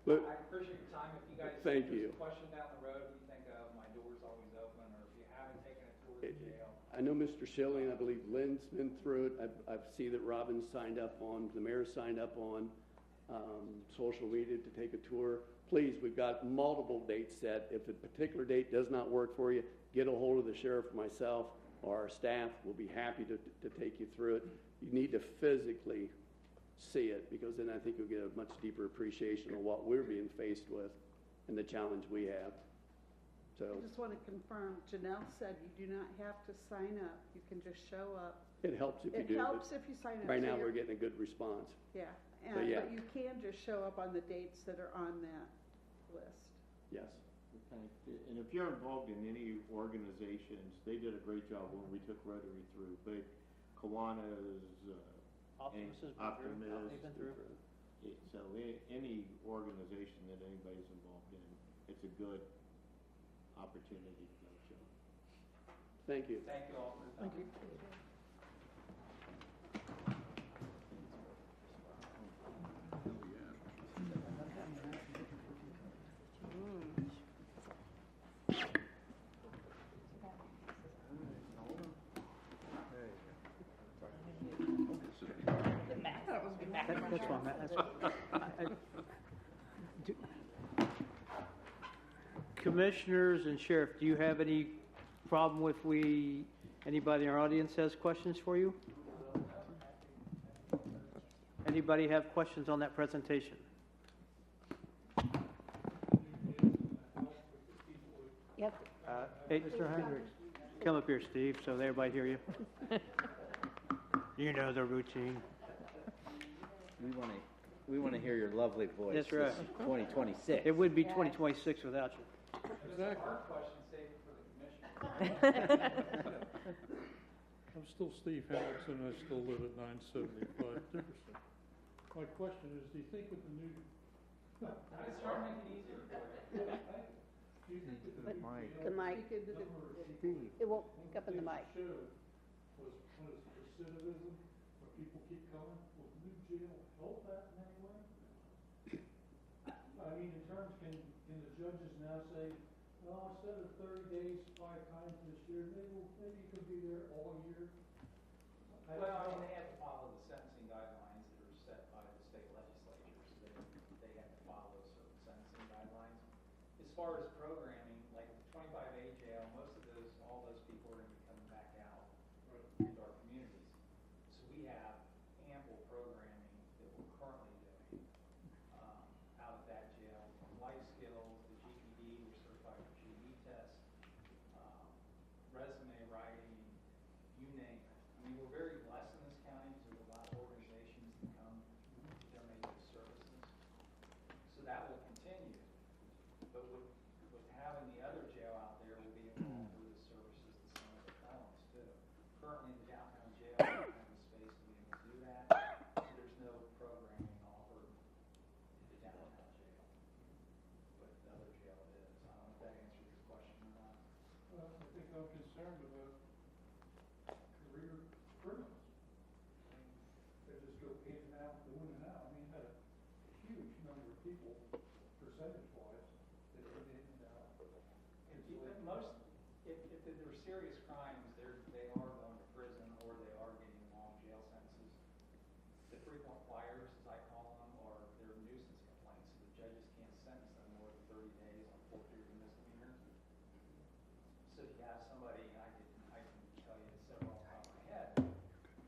But I appreciate your time. If you guys Thank there's you. a question down the road you think of, my door's always open, or if you haven't taken a tour of the jail. I know Mr. Schilling, I believe Lynn's been through it. I see that Robin's signed up on, the mayor's signed up on. social media to take a tour. Please, we've got multiple dates set. If a particular date does not work for you, get a hold of the sheriff or myself or our staff. We'll be happy to take you through it. You need to physically see it, because then I think you'll get a much deeper appreciation of what we're being faced with and the challenge we have. So I just want to confirm, Janelle said you do not have to sign up, you can just show up. it helps if you do. It helps but if you sign up. right so now, you're- we're getting a good response. Yeah, But yeah. but you can just show up on the dates that are on that list. Yes. Okay, and if you're involved in any organizations, they did a great job when we took Rotary through, but Kiwanis, Optimus has been through. Optimus, Optimus been through. so any organization that anybody's involved in, it's a good opportunity to go show. Thank you. Thank you all for your time. That's fine, Matt, that's fine. Commissioners and Sheriff, do you have any problem if anybody in our audience has questions for you? Anybody have questions on that presentation? Yep. Hey, Mr. Hendricks, come up here, Steve, so everybody hear you. You know the routine. We want to hear your lovely voice. That's right. 2026. It would be 2026 without you. Hard question, save it for the commission. I'm still Steve Hamilton, I still live at 975 Dickerson. My question is, do you think with the new... It's trying to make it easier for you. Do you think with the new Mike. jail The mic, Speak into the- Steve. it won't pick up in the mic. showed was recidivism, where people keep coming? Will the new jail help that in any way? I mean, in terms, can the judges now say, well, instead of 30 days, 5 times this year, maybe you could be there all year? Well, I mean, they have to follow the sentencing guidelines that are set by the state legislatures. They have to follow certain sentencing guidelines. As far as programming, like the 25A jail, all those people are going to be coming back out into our communities. So we have ample programming that we're currently doing out of that jail, from life skills, the GED, we're certified for GED tests, resume writing, you name it. I mean, we're very blessed in this county because there's a lot of organizations that come to donate their services. So that will continue. But with having the other jail out there, we'll be able to offer the services to some of the felons too. Currently, the downtown jail doesn't have the space to be able to do that. So there's no programming offered at the downtown jail. But the other jail is. I don't know if that answers your question or not. Well, I think I'm concerned about career criminals. I mean, they just go in and out, in and out. I mean, you had a huge number of people, percentage-wise, that went in and out. If they're serious crimes, they are going to prison or they are getting long jail sentences. The frequent flyers, as I call them, are their nuisance complaints. So the judges can't sentence them more than 30 days on fourth-degree misdemeanors. So if you have somebody, I can tell you several off the top of my head,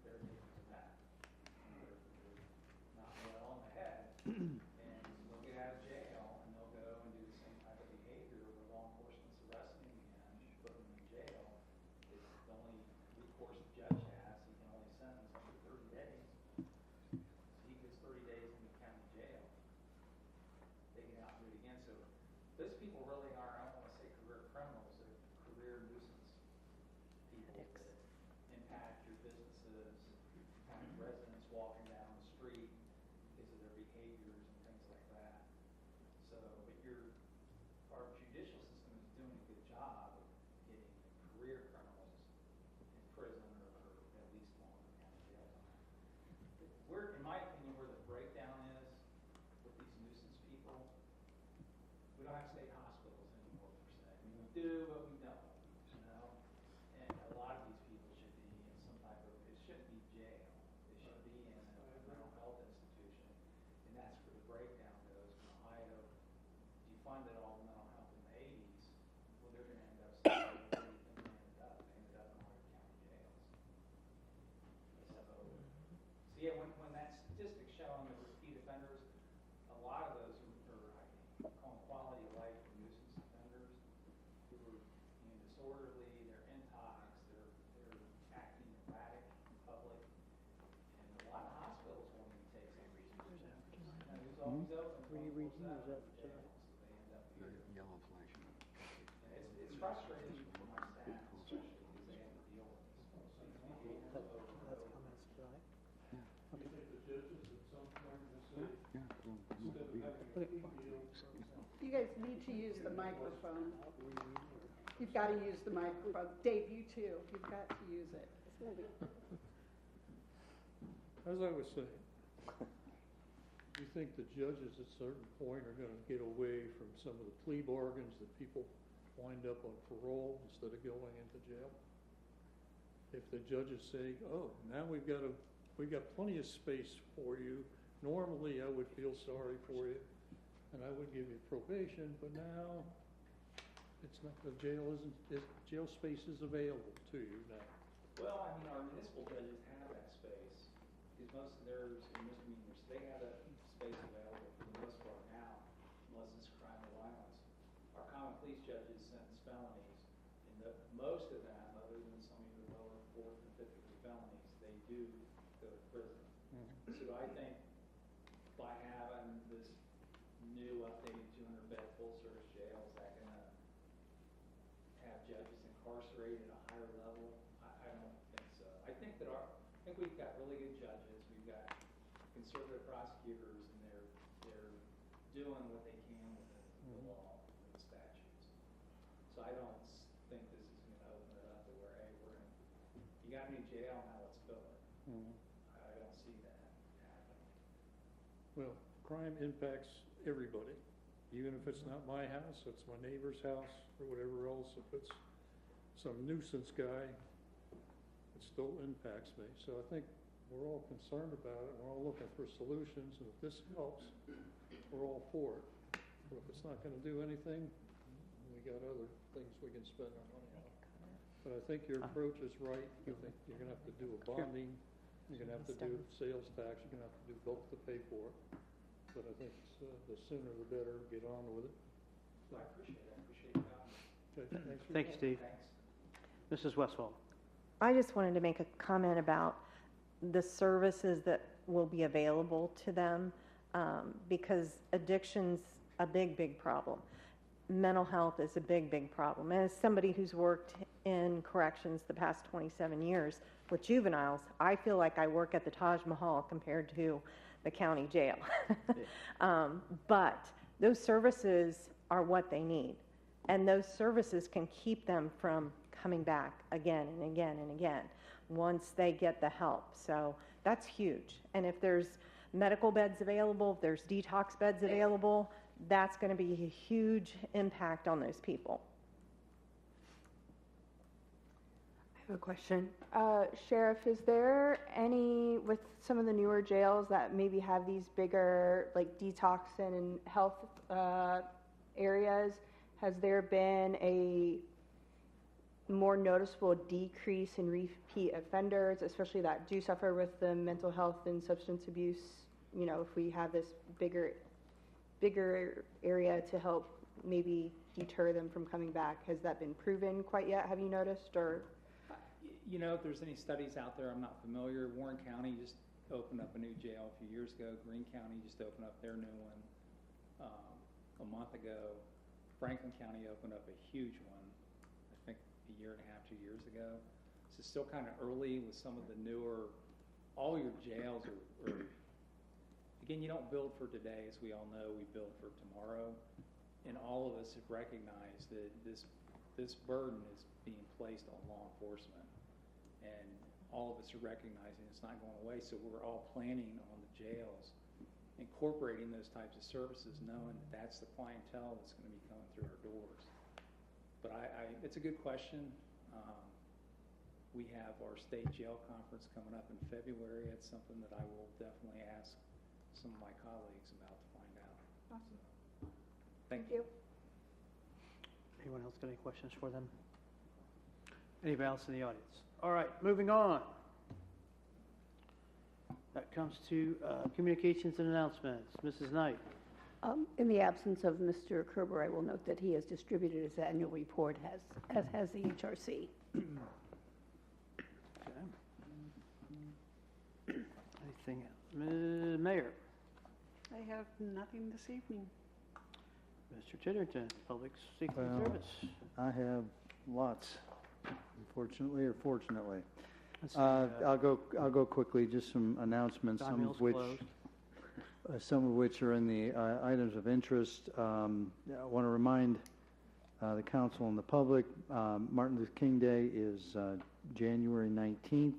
they're victims of that. They're not well on the head, and they'll get out of jail, and they'll go and do the same type of behavior where law enforcement's arresting them again, you put them in jail. It's the only recourse the judge has, he can only sentence up to 30 days. So he gets 30 days in the county jail. They get out and do it again, so those people really are, I don't wanna say career criminals, they're career nuisance people that impact your businesses, impact residents walking down the street because of their behaviors and things like that. So, but our judicial system is doing a good job of getting career criminals in prison or at least longer county jail time. In my opinion, where the breakdown is with these nuisance people, we don't have state hospitals anymore per se. I mean, we do, but we don't, you know? And a lot of these people should be in some type of, it shouldn't be jail. It should be in a is that for tonight? Yellow flashing. It's frustrating for my staff, especially because they have to deal with this. That's comments tonight? Do you think the judges at some point will say, Yeah. instead of having a plea deal, You guys need to use the microphone. You've got to use the microphone. Dave, you too. You've got to use it. as I was saying, do you think the judges at a certain point are gonna get away from some of the plea bargains that people wind up on parole instead of going into jail? If the judges say, oh, now we've got plenty of space for you, normally I would feel sorry for you, and I would give you probation, but now it's not, jail space is available to you now. Well, I mean, our municipal judges have that space, because most of theirs are misdemeanors, they have that space available for the most part now, unless it's crime or violence. Our common police judges sentence felonies, and most of them, other than some of your lower fourth and fifth degree felonies, they do go to prison. So I think by having this new updated 200-bed full-service jail, is that gonna have judges incarcerated at a higher level? I don't think so. I think we've got really good judges, we've got conservative prosecutors, and they're doing what they can with the law and the statutes. So I don't think this is gonna open it up to where, hey, you got a new jail, now let's fill it. I don't see that happening. Well, crime impacts everybody, even if it's not my house, it's my neighbor's house, or whatever else. If it's some nuisance guy, it still impacts me. So I think we're all concerned about it, we're all looking for solutions, and if this helps, we're all for it. But if it's not gonna do anything, we got other things we can spend our money on. But I think your approach is right. I think you're gonna have to do a bonding, you're gonna have to do sales tax, you're gonna have to do both to pay for it. But I think the sooner the better, get on with it. So, I appreciate it, I appreciate your comment. okay, thanks for your Thank you, time. Steve. Thanks. Mrs. Westfall. I just wanted to make a comment about the services that will be available to them, because addiction's a big, big problem. Mental health is a big, big problem. And as somebody who's worked in corrections the past 27 years with juveniles, I feel like I work at the Taj Mahal compared to the county jail. But those services are what they need. And those services can keep them from coming back again and again and again once they get the help. So that's huge. And if there's medical beds available, if there's detox beds available, that's going to be a huge impact on those people. I have a question. Sheriff, is there any, with some of the newer jails that maybe have these bigger, like detoxin and health areas, has there been a more noticeable decrease in repeat offenders, especially that do suffer with the mental health and substance abuse? You know, if we have this bigger area to help maybe deter them from coming back, has that been proven quite yet? Have you noticed, or? You know, if there's any studies out there, I'm not familiar. Warren County just opened up a new jail a few years ago. Greene County just opened up their new one a month ago. Franklin County opened up a huge one, I think a year and a half, 2 years ago. So it's still kind of early with some of the newer, all your jails are again, you don't build for today, as we all know, we build for tomorrow. And all of us have recognized that this burden is being placed on law enforcement. And all of us are recognizing it's not going away, so we're all planning on the jails incorporating those types of services, knowing that that's the clientele that's going to be coming through our doors. But it's a good question. We have our state jail conference coming up in February. It's something that I will definitely ask some of my colleagues about to find out. Awesome. So, thank you. Anyone else got any questions for them? Anybody else in the audience? All right, moving on. That comes to communications and announcements. Mrs. Knight. In the absence of Mr. Kerber, I will note that he has distributed his annual report, as has the HRC. Anything else? Mayor. I have nothing this evening. Mr. Titterton, Public Safety Well, Service. I have lots, unfortunately or fortunately. Let's see, I'll go quickly, just some announcements, Don some Mills of which, closed. are in the items of interest. I want to remind the council and the public, Martin Luther King Day is January 19th.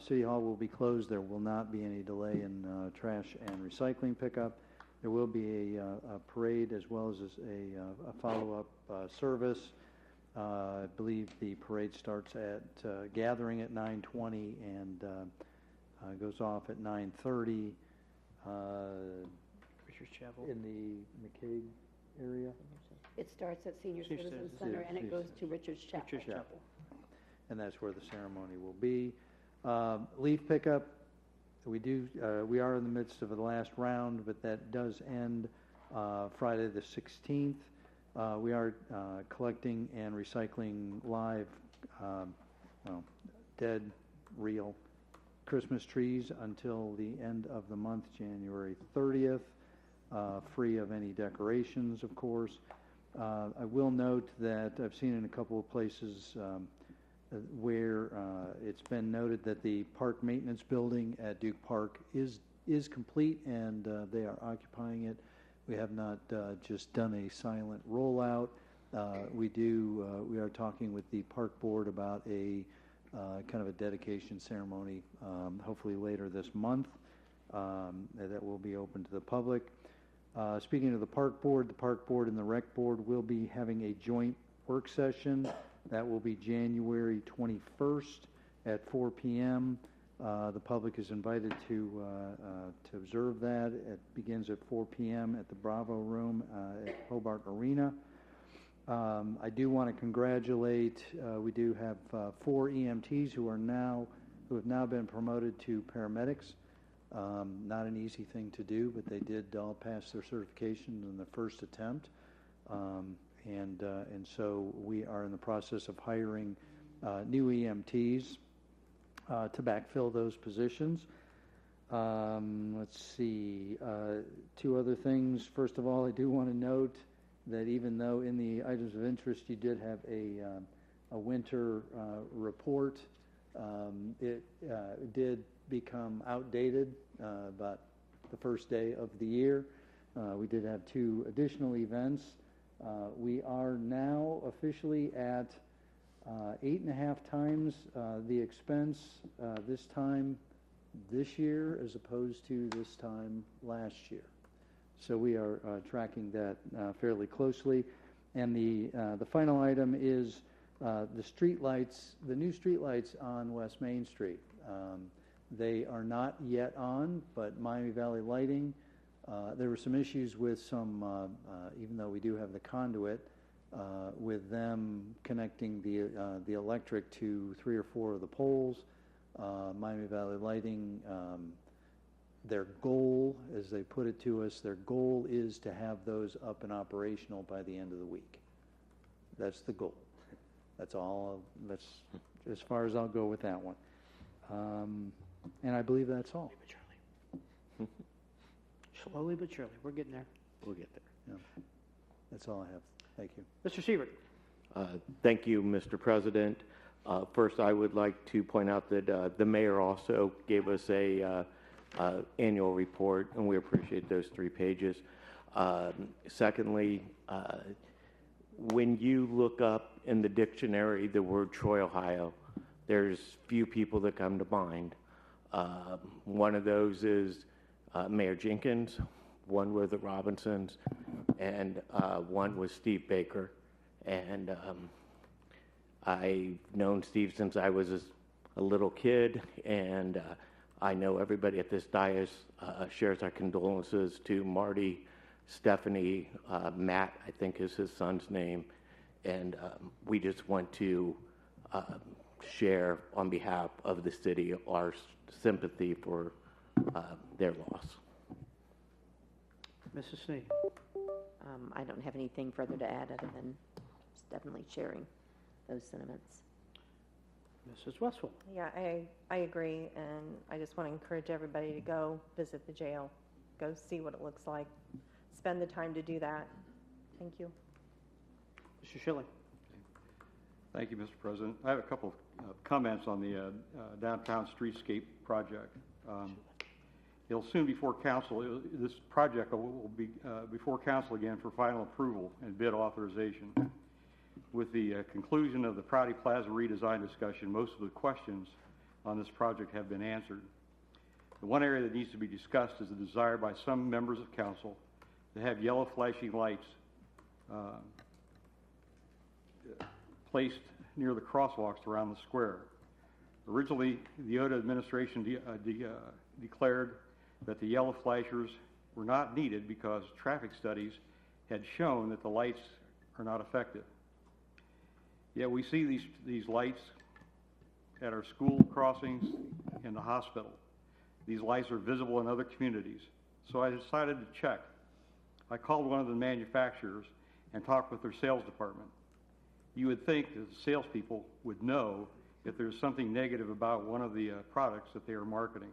City Hall will be closed. There will not be any delay in trash and recycling pickup. There will be a parade as well as a follow-up service. I believe the parade starts at gathering at 9:20 and goes off at 9:30 Richard Chapel. in the McCaig area. It starts at Senior Senior Citizen Citizen. Center and it goes to Richard's Chapel. Richard's Chapel. And that's where the ceremony will be. Leaf pickup, we are in the midst of the last round, but that does end Friday the 16th. We are collecting and recycling live, dead, real Christmas trees until the end of the month, January 30th, free of any decorations, of course. I will note that I've seen in a couple of places where it's been noted that the park maintenance building at Duke Park is complete and they are occupying it. We have not just done a silent rollout. We are talking with the park board about a kind of a dedication ceremony, hopefully later this month, that will be open to the public. Speaking of the park board and the rec board will be having a joint work session. That will be January 21st at 4 p.m. The public is invited to observe that. It begins at 4 p.m. at the Bravo Room at Hobart Arena. I do want to congratulate, we do have 4 EMTs who have now been promoted to paramedics. Not an easy thing to do, but they did all pass their certifications in the first attempt. And so we are in the process of hiring new EMTs to backfill those positions. Let's see, 2 other things. First of all, I do want to note that even though in the items of interest you did have a winter report, it did become outdated about the first day of the year. We did have 2 additional events. We are now officially at 8.5 times the expense this time this year as opposed to this time last year. So we are tracking that fairly closely. And the final item is the streetlights, the new streetlights on West Main Street. They are not yet on, but Miami Valley Lighting, there were some issues with some, even though we do have the conduit, with them connecting the electric to 3 or 4 of the poles. Miami Valley Lighting, their goal, as they put it to us, their goal is to have those up and operational by the end of the week. That's the goal. That's all. That's as far as I'll go with that one. And I believe that's all. Slowly but surely, we're getting there. We'll get there. Yeah. That's all I have. Thank you. Mr. Siebert. Thank you, Mr. President. First, I would like to point out that the mayor also gave us a annual report, and we appreciate those 3 pages. Secondly, when you look up in the dictionary the word Troy, Ohio, there's few people that come to mind. One of those is Mayor Jenkins, one were the Robinsons, and one was Steve Baker. And I've known Steve since I was a little kid, and I know everybody at this dais shares our condolences to Marty, Stephanie, Matt, I think is his son's name, and we just want to share on behalf of the city our sympathy for their loss. Mrs. Snee. I don't have anything further to add other than just definitely sharing those sentiments. Mrs. Westfall. Yeah, I agree, and I just want to encourage everybody to go visit the jail, go see what it looks like, spend the time to do that. Thank you. Mr. Schilling. Thank you, Mr. President. I have a couple of comments on the downtown streetscape project. It'll soon be before council. This project will be before council again for final approval and bid authorization. With the conclusion of the Prouty Plaza redesign discussion, most of the questions on this project have been answered. The one area that needs to be discussed is the desire by some members of council to have yellow flashing lights placed near the crosswalks around the square. Originally, the OTA administration declared that the yellow flashers were not needed because traffic studies had shown that the lights are not effective. Yet we see these lights at our school crossings and the hospital. These lights are visible in other communities. So I decided to check. I called one of the manufacturers and talked with their sales department. You would think that the salespeople would know if there's something negative about one of the products that they are marketing.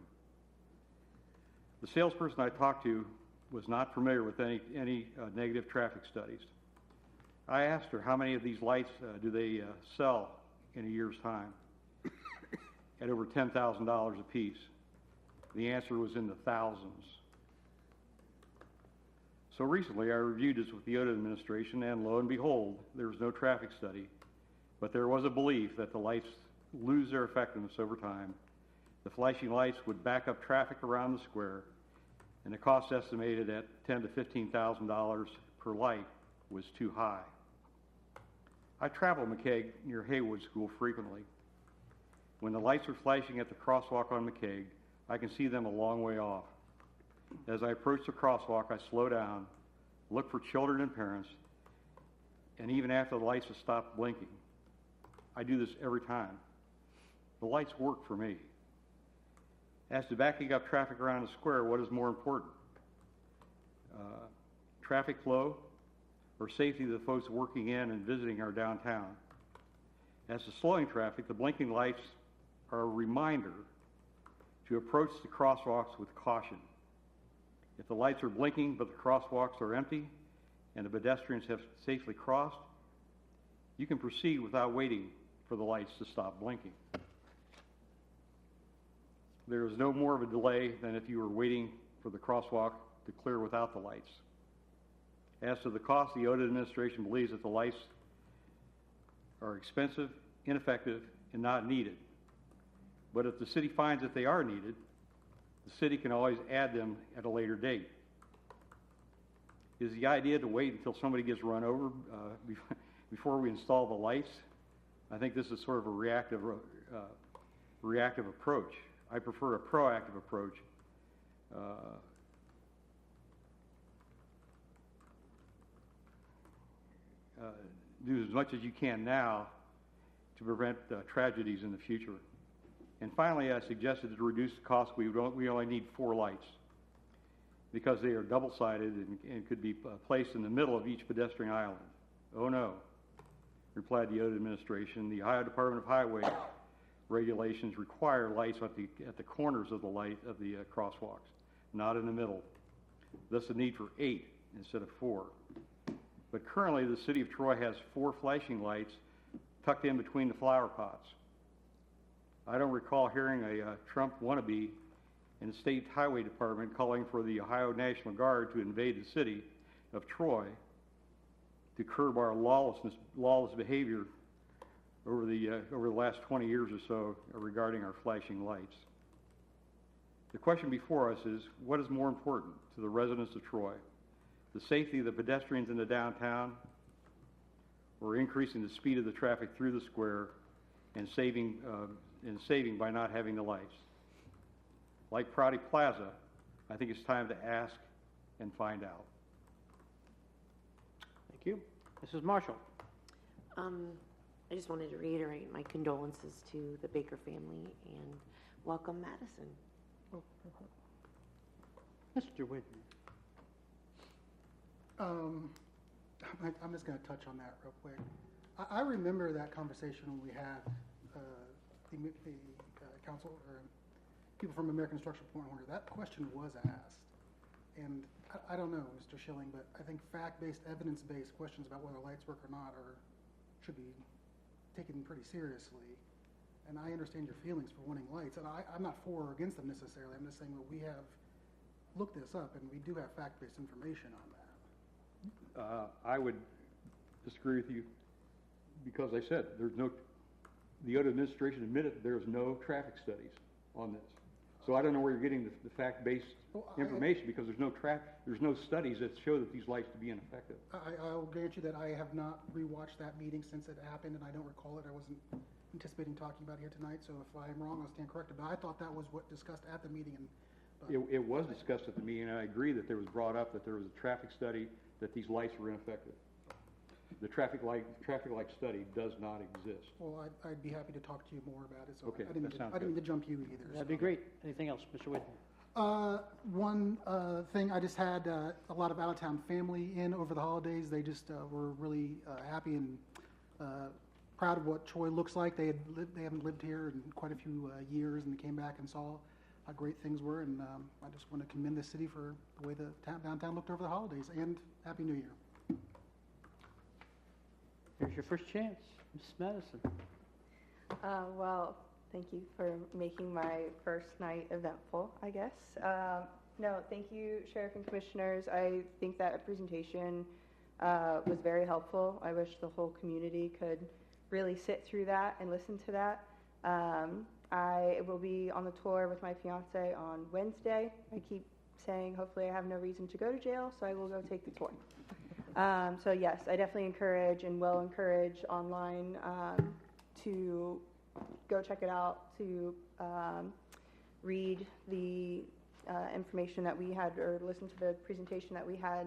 The salesperson I talked to was not familiar with any negative traffic studies. I asked her how many of these lights do they sell in a year's time at over $10,000 a piece. The answer was in the thousands. So recently I reviewed this with the OTA administration, and lo and behold, there was no traffic study, but there was a belief that the lights lose their effectiveness over time. The flashing lights would back up traffic around the square, and the cost estimated at $10,000 to $15,000 per light was too high. I travel McCaig near Haywood School frequently. When the lights are flashing at the crosswalk on McCaig, I can see them a long way off. As I approach the crosswalk, I slow down, look for children and parents, and even after the lights have stopped blinking. I do this every time. The lights work for me. As to backing up traffic around the square, what is more important? Traffic flow or safety of the folks working in and visiting our downtown? As to slowing traffic, the blinking lights are a reminder to approach the crosswalks with caution. If the lights are blinking but the crosswalks are empty and the pedestrians have safely crossed, you can proceed without waiting for the lights to stop blinking. There is no more of a delay than if you were waiting for the crosswalk to clear without the lights. As to the cost, the OTA administration believes that the lights are expensive, ineffective, and not needed. But if the city finds that they are needed, the city can always add them at a later date. Is the idea to wait until somebody gets run over before we install the lights? I think this is sort of a reactive approach. I prefer a proactive approach. Do as much as you can now to prevent tragedies in the future. And finally, I suggested to reduce the cost. We only need 4 lights because they are double-sided and could be placed in the middle of each pedestrian island. Oh no, replied the OTA administration. The Ohio Department of Highway regulations require lights at the corners of the crosswalks, not in the middle. Thus the need for 8 instead of 4. But currently the city of Troy has 4 flashing lights tucked in between the flower pots. I don't recall hearing a Trump wannabe in the state highway department calling for the Ohio National Guard to invade the city of Troy to curb our lawless behavior over the last 20 years or so regarding our flashing lights. The question before us is, what is more important to the residents of Troy? The safety of the pedestrians in the downtown, or increasing the speed of the traffic through the square and saving by not having the lights? Like Prouty Plaza, I think it's time to ask and find out. Thank you. Mrs. Marshall. I just wanted to reiterate my condolences to the Baker family and welcome Madison. Mr. Whitney. I'm just going to touch on that real quick. I remember that conversation when we had the council or people from American Structural Point Order. That question was asked, And I don't know, Mr. Schilling, but I think fact-based, evidence-based questions about whether lights work or not should be taken pretty seriously. And I understand your feelings for wanting lights, and I'm not for or against them necessarily. I'm just saying that we have looked this up, and we do have fact-based information on that. I would disagree with you because I said the other administration admitted there's no traffic studies on this. So I don't know where you're getting the fact-based information because there's no studies that show that these lights to be ineffective. I'll grant you that I have not rewatched that meeting since it happened, and I don't recall it. I wasn't anticipating talking about it here tonight, so if I'm wrong, I'll stand corrected. But I thought that was what discussed at the meeting. It was discussed at the meeting, and I agree that there was brought up that there was a traffic study that these lights were ineffective. The traffic light study does not exist. Well, I'd be happy to talk to you more about it. So Okay, I didn't mean to jump you either. That'd be great. Anything else, Mr. Whitten? One thing, I just had a lot of out-of-town family in over the holidays. They just were really happy and proud of what Troy looks like. They haven't lived here in quite a few years, and they came back and saw how great things were. And I just want to commend the city for the way the downtown looked over the holidays. And Happy New Year. Here's your first chance, Ms. Madison. Well, thank you for making my first night eventful, I guess. No, thank you, Sheriff and Commissioners. I think that presentation was very helpful. I wish the whole community could really sit through that and listen to that. I will be on the tour with my fiance on Wednesday. I keep saying hopefully I have no reason to go to jail, so I will go take the tour. So yes, I definitely encourage and will encourage online to go check it out, to read the information that we had or listen to the presentation that we had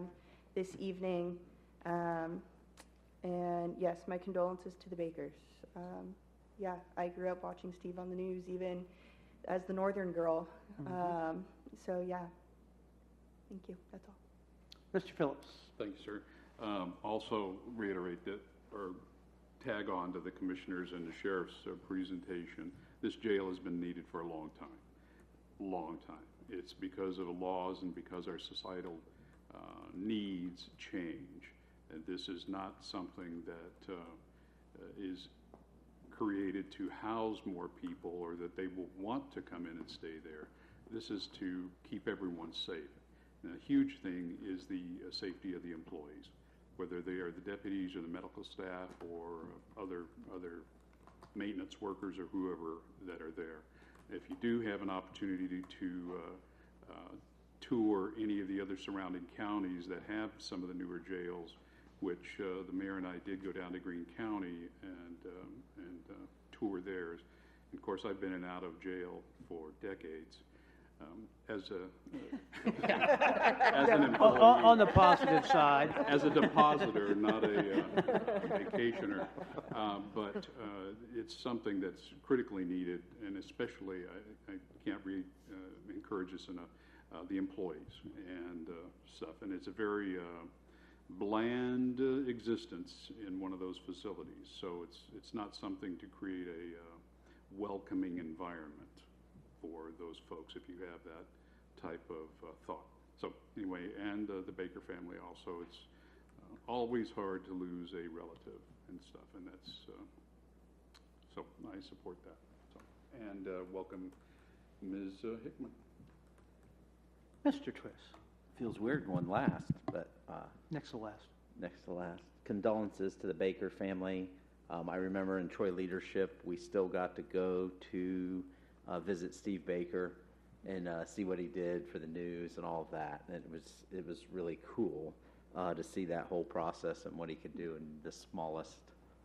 this evening. And yes, my condolences to the Bakers. Yeah, I grew up watching Steve on the news even as the northern girl. So yeah, thank you, that's all. Mr. Phillips. Thank you, sir. Also reiterate that, or tag on to the commissioners and the sheriff's presentation. This jail has been needed for a long time. It's because of the laws and because our societal needs change. And this is not something that is created to house more people or that they will want to come in and stay there. This is to keep everyone safe. And a huge thing is the safety of the employees, whether they are the deputies or the medical staff or other maintenance workers or whoever that are there. If you do have an opportunity to tour any of the other surrounding counties that have some of the newer jails, which the mayor and I did go down to Greene County and tour theirs. And of course, I've been in and out of jail for decades. As an employee, on the positive side, as a depositor, not a vacationer, but it's something that's critically needed, and especially I can't encourage this enough. The employees and stuff, and it's a very bland existence in one of those facilities. So it's not something to create a welcoming environment for those folks if you have that type of thought. So anyway, and the Baker family also, it's always hard to lose a relative and stuff, and that's, so I support that. So, and welcome Ms. Hickman. Mr. Twist. Feels weird going last, but Next to last. next to last. Condolences to the Baker family. I remember in Troy leadership, we still got to go to visit Steve Baker and see what he did for the news and all of that. And it was really cool to see that whole process and what he could do in the smallest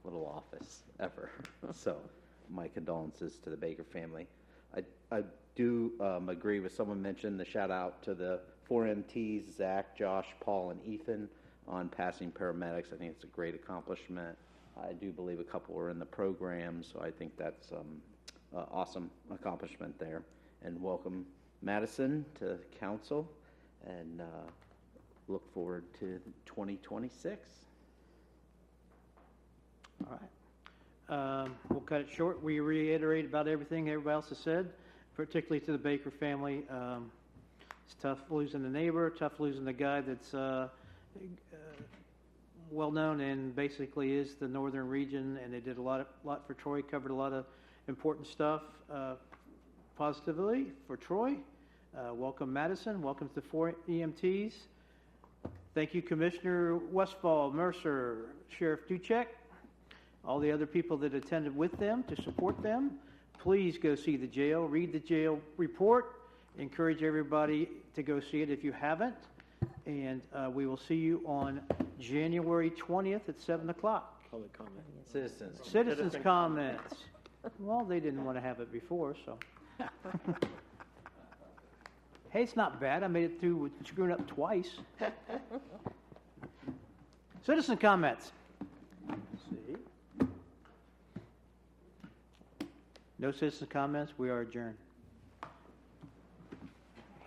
little office ever. So my condolences to the Baker family. I do agree with someone mentioned the shout out to the 4 MTs, Zach, Josh, Paul, and Ethan on passing paramedics. I think it's a great accomplishment. I do believe a couple were in the program, so I think that's awesome accomplishment there. And welcome Madison to council, and look forward to 2026. All right. We'll cut it short. We reiterate about everything everybody else has said, particularly to the Baker family. It's tough losing a neighbor, tough losing the guy that's well-known and basically is the northern region, and they did a lot for Troy, covered a lot of important stuff positively for Troy. Welcome, Madison. Welcome to the 4 EMTs. Thank you, Commissioner Westfall, Mercer, Sheriff Duchak, all the other people that attended with them to support them. Please go see the jail, read the jail report. Encourage everybody to go see it if you haven't. And we will see you on January 20th at 7 o'clock. Public comment. Citizens comments. Well, they didn't want to have it before, so. Hey, it's not bad. I made it through with screwing up twice. Citizen comments. Let's see. No citizen comments. We are adjourned.